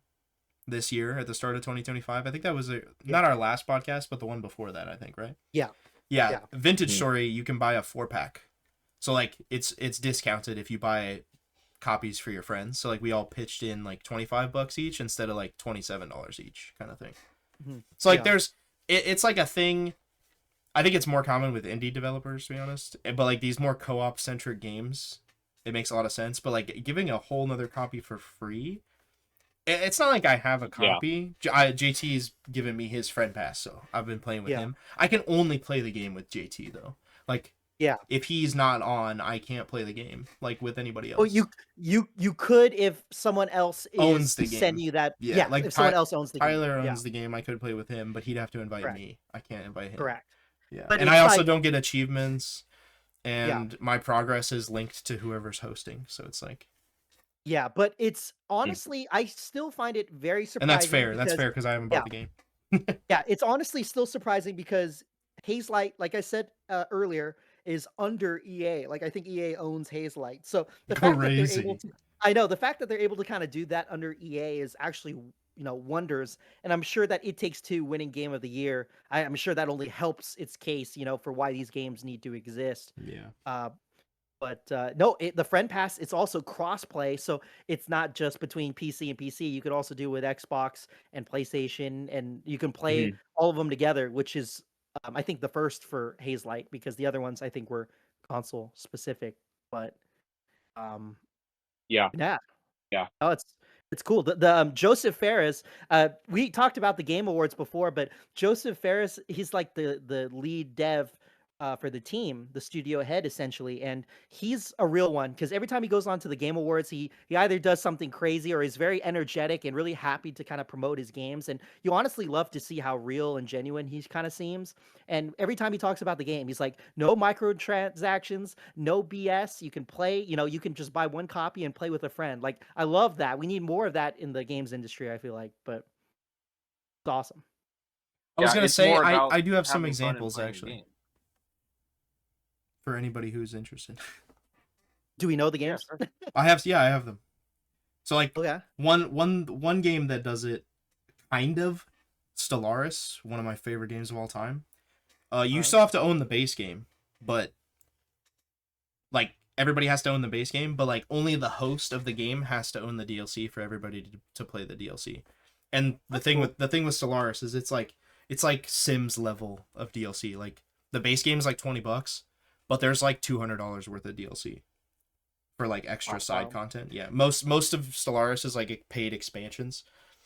this year at the start of 2025. I think that was not our last podcast, but the one before that. I think right. Yeah. Yeah, Yeah. Vintage Mhm. Story, you can buy a 4 pack. So like it's discounted if you buy copies for your friends. So like we all pitched in like $25 each instead of like $27 each kind of thing. Mhm. So like Yeah. there's it's like a thing. I think it's more common with indie developers to be honest. But like these more co-op centric games, it makes a lot of sense. But like giving a whole nother copy for free, it's not like I have a Yeah. copy. JT's given me his friend pass, so I've been playing with Yeah. him. I can only play the game with JT though. Like Yeah. if he's not on, I can't play the game like with anybody else. Oh, you could if someone else Owns is the game. sending you that. Yeah, Yeah, like if someone else owns the game. Tyler Yeah, owns the game. I could play with him, but he'd have to invite correct, me. I can't invite him. correct. Yeah, But and it's I also like, don't get achievements, yeah, and my progress is linked to whoever's hosting. So it's like, yeah. But it's honestly, I still find it very and that's surprising fair. That's because, fair because I haven't yeah, bought the game. yeah, it's honestly still surprising because Hazelight, like I said earlier, is under EA. Like I think EA owns Hazelight. So the fact that they're able Crazy. to, I know the fact that they're able to kind of do that under EA is actually, wonders. And I'm sure that It Takes Two winning Game of the Year. I'm sure that only helps its case, for why these games need to exist. Yeah. But no, the Friend Pass, it's also cross-play, so it's not just between PC and PC. You could also do with Xbox and PlayStation, and you can play Mhm. all of them together, which is, I think, the first for Hazelight because the other ones I think were console specific. But um, Yeah. yeah, Yeah. oh, it's cool. The Joseph Ferris, we talked about the Game Awards before, but Joseph Ferris, he's like the lead dev for the team, the studio head essentially, and he's a real one because every time he goes on to the Game Awards, he either does something crazy or is very energetic and really happy to kind of promote his games. And you honestly love to see how real and genuine he kind of seems. And every time he talks about the game, he's like, no microtransactions, no BS. You can play, you can just buy one copy and play with a friend. Like, I love that. We need more of that in the games industry, I feel like, but it's awesome. I was Yeah, gonna it's say more about I do have some having fun and examples playing the actually game. for anybody who's interested. Do we know the Yeah, games? sure. I have them. So like Oh, yeah. one game that does it kind of, Stellaris, one of my favorite games of all time. You Alright. still have to own the base game, but like everybody has to own the base game, but like only the host of the game has to own the DLC for everybody to play the DLC. And That's cool. the thing with Stellaris is it's like Sims level of DLC. Like the base game is like $20, but there's like $200 worth of DLC for like extra Oh, side wow. content. Yeah, most of Stellaris is like paid expansions.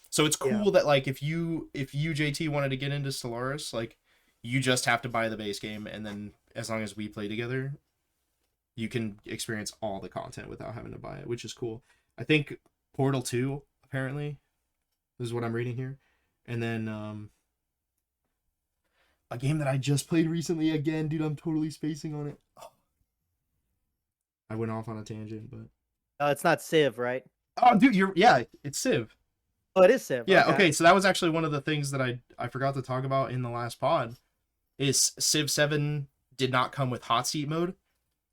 So it's Yeah. cool that like if you JT wanted to get into Stellaris, like you just have to buy the base game, and then as long as we play together, you can experience all the content without having to buy it, which is cool. I think Portal 2 apparently is what I'm reading here. And then a game that I just played recently again, dude, I'm totally spacing on it. I went off on a tangent, but It's not Civ, right? oh, dude, yeah, it's Civ. Oh, it is Civ. Yeah, Okay. okay, so that was actually one of the things that I forgot to talk about in the last pod. Is Civ 7 did not come with hot seat mode,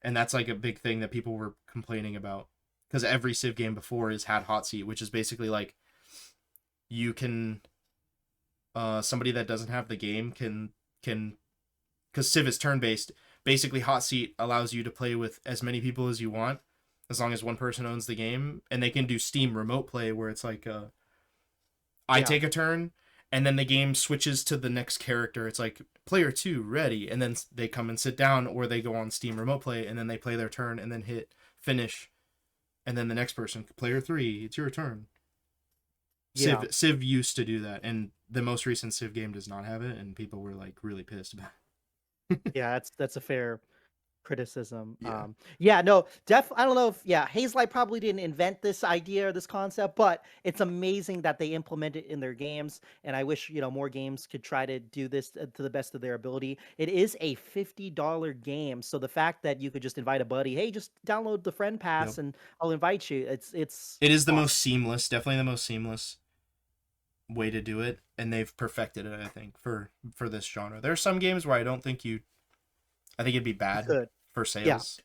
and that's like a big thing that people were complaining about because every Civ game before has had hot seat, which is basically like you can somebody that doesn't have the game can because Civ is turn based. Basically, hot seat allows you to play with as many people as you want, as long as one person owns the game, and they can do Steam remote play where it's like I Yeah. take a turn, and then the game switches to the next character. It's like player 2 ready, and then they come and sit down, or they go on Steam remote play, and then they play their turn, and then hit finish, and then the next person, player 3, it's your turn. Yeah. Civ used to do that, and the most recent Civ game does not have it, and people were like really pissed about it. Yeah. That's a fair criticism. Yeah. Yeah, no, I don't know if Hazelight probably didn't invent this idea or this concept, but it's amazing that they implement it in their games. And I wish more games could try to do this to the best of their ability. It is a $50 game, so the fact that you could just invite a buddy, hey, just download the friend Yep. pass and I'll invite you. It's It is the most awesome. seamless, definitely the most seamless way to do it, and they've perfected it. I think for this genre, there are some games where I think it'd be You bad could, for yeah, sales.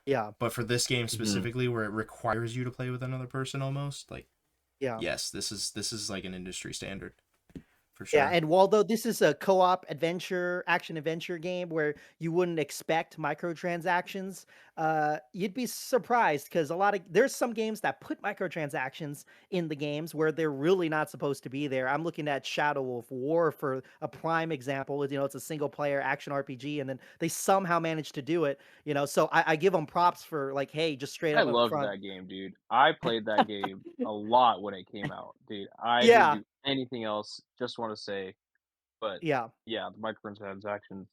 yeah, But for this game Mhm. specifically, where it requires you to play with another person, almost like yeah. yes, this is like an industry standard for Yeah, sure. and although this is a co-op adventure, action adventure game where you wouldn't expect microtransactions, you'd be surprised because there's some games that put microtransactions in the games where they're really not supposed to be there. I'm looking at Shadow of War for a prime example. It's a single player action RPG, and then they somehow managed to do it. So I give them props for like, hey, just straight I up loved front. that game, dude. I played that game a lot when it came out, dude. I didn't Yeah, do anything else, just wanna say, but yeah. yeah, the microtransactions.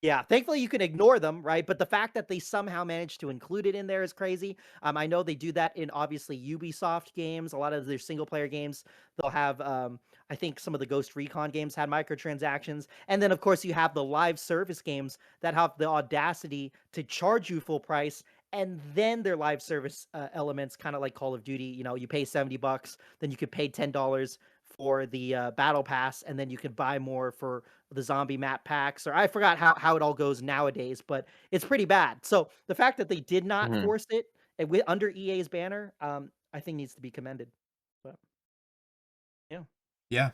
Yeah, thankfully you can ignore them, right? But the fact that they somehow managed to include it in there is crazy. I know they do that in obviously Ubisoft games. A lot of their single player games, they'll have. I think some of the Ghost Recon games had microtransactions, and then of course you have the live service games that have the audacity to charge you full price. And then their live service elements, kind of like Call of Duty, you pay $70, then you could pay $10 for the battle pass, and then you can buy more for the zombie map packs, or I forgot how it all goes nowadays, but it's pretty bad. So the fact that they did not Mhm. force it under EA's banner, I think needs to be commended. But yeah, Yeah,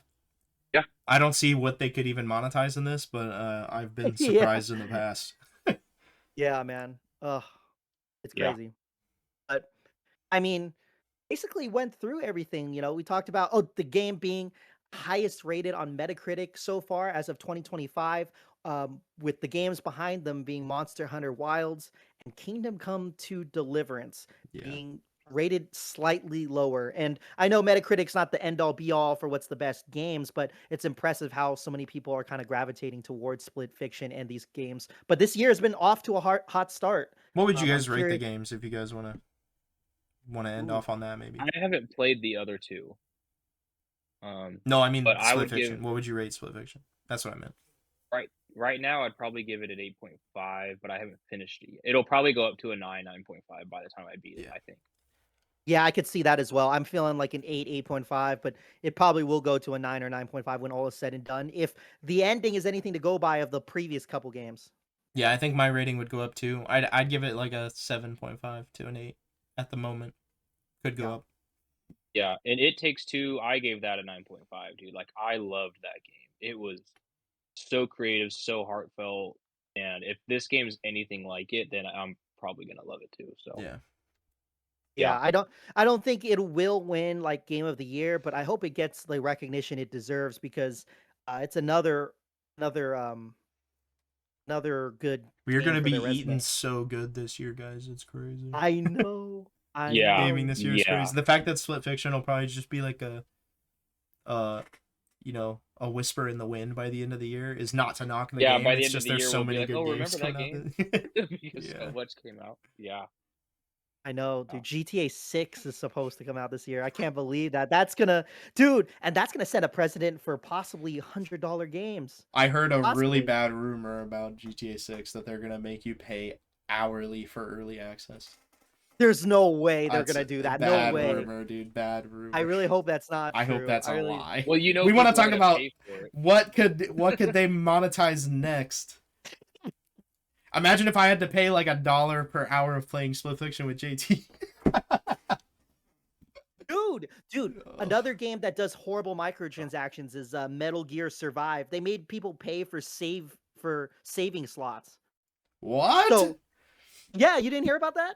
Yeah, I don't see what they could even monetize in this, but I've been yeah, surprised in the past. yeah, man. Ugh, it's yeah. crazy. But I mean, basically went through everything. We talked about the game being highest rated on Metacritic so far as of 2025, with the games behind them being Monster Hunter Wilds and Kingdom Come to Deliverance Yeah, being rated slightly lower. And I know Metacritic's not the end all be all for what's the best games, but it's impressive how so many people are kind of gravitating towards Split Fiction and these games. But this year has been off to a hot start. what would you I'm guys rate the curious. games if you guys want to end Ooh, off on that maybe? I haven't played the other 2, um, No, I but mean I Split would give Fiction. What would you rate Split Fiction? That's what I meant. right now, I'd probably give it an 8.5, but I haven't finished it yet. It'll probably go up to a 9, 9.5 by the time I beat it, Yeah. I think. yeah, I could see that as well. I'm feeling like an 8, 8.5, but it probably will go to a 9 or 9.5 when all is said and done. If the ending is anything to go by of the previous couple games. Yeah, I think my rating would go up too. I'd give it like a 7.5 to an 8 at the moment. Could go Yeah. up. Yeah, and It Takes Two, I gave that a 9.5, dude. Like, I loved that game. It was so creative, so heartfelt, and if this game's anything like it, then I'm probably gonna love it too. So Yeah. yeah. Yeah, I don't think it will win like game of the year, but I hope it gets the recognition it deserves because it's another another good We're game gonna for be their eating resume. so good this year, guys. It's crazy. I know. I Yeah. know. Gaming this year is Yeah. crazy. The fact that Split Fiction will probably just be like uh, a whisper in the wind by the end of the year is not to knock the Yeah, game. by the It's end of just the there's year, so we'll be many like, good "Oh, games remember that coming out. game?" Because so Yeah. much came out. Yeah. I know, Yeah. dude. GTA 6 is supposed to come out this year. I can't believe that. That's gonna, dude, and that's gonna set a precedent for possibly $100 games. I heard a really Possibly. bad rumor about GTA 6 that they're gonna make you pay hourly for early access. There's no way they're That's gonna a do that. No bad way. rumor, dude. Bad I rumor. really hope that's not I hope true. that's I a really. lie. Well, you know, We want to people are talk gonna about pay for it. what could they monetize next. Imagine if I had to pay like $1 per hour of playing Split Fiction with JT. Dude, another game that does horrible microtransactions is Metal Gear Survive. They made people pay for saving slots. What? So, yeah, you didn't hear about that?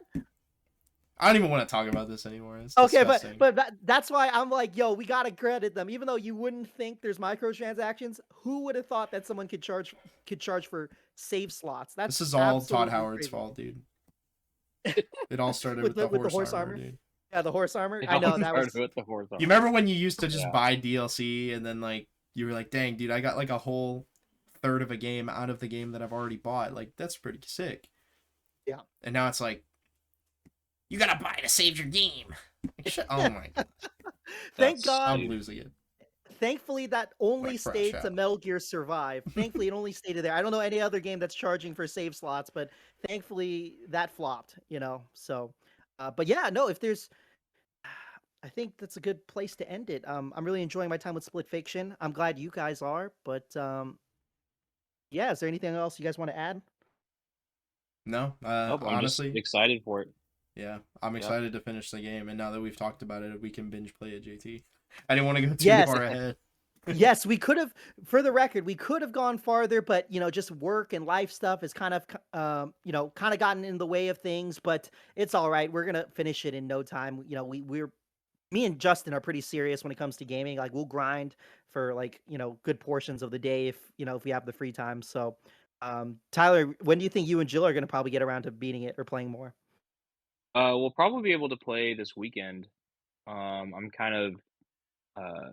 I don't even want to talk about this anymore. It's Okay, disgusting. but that's why I'm like, yo, we gotta credit them. Even though you wouldn't think there's microtransactions, who would have thought that someone could charge for save slots? That's This is all Todd absolutely Howard's crazy. fault, dude. It all started With with the the horse armor, dude. Yeah, the horse armor. It I know all that was. started with the horse armor. You remember when you used to just Yeah. buy DLC and then like you were like, dang, dude, I got like a whole third of a game out of the game that I've already bought. Like that's pretty sick. Yeah. And now it's like, you gotta buy to save your game. Like, oh my god. Thank That's God. I'm stupid. losing it. Thankfully, that only Like fresh stayed to out. Metal Gear Survive. Thankfully, it only stayed there. I don't know any other game that's charging for save slots, but thankfully that flopped. So, but yeah, no. If there's, I think that's a good place to end it. I'm really enjoying my time with Split Fiction. I'm glad you guys are, but yeah. Is there anything else you guys want to add? No, Nope, I'm just honestly, excited for it. yeah, I'm Yep. excited to finish the game. And now that we've talked about it, we can binge play it, JT. I didn't want to go too Yes. far ahead. Yes, we could have, for the record, we could have gone farther, but just work and life stuff has kind of, kind of gotten in the way of things. But it's all right. We're gonna finish it in no time. Me and Justin are pretty serious when it comes to gaming. Like we'll grind for like good portions of the day if we have the free time. So, Tyler, when do you think you and Jill are gonna probably get around to beating it or playing more? We'll probably be able to play this weekend. I'm kind of uh,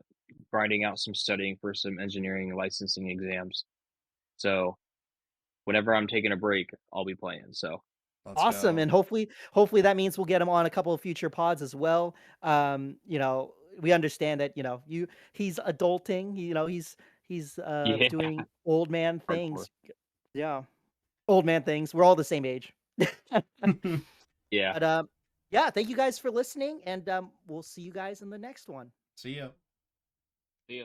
grinding out some studying for some engineering licensing exams. So whenever I'm taking a break, I'll be playing. So Let's Awesome, go. and hopefully that means we'll get him on a couple of future pods as well. We understand that he's adulting. He's yeah, doing old man hardcore. things. Yeah, old man things. We're all the same age. Yeah. But yeah, thank you guys for listening, and we'll see you guys in the next one. See ya. See ya.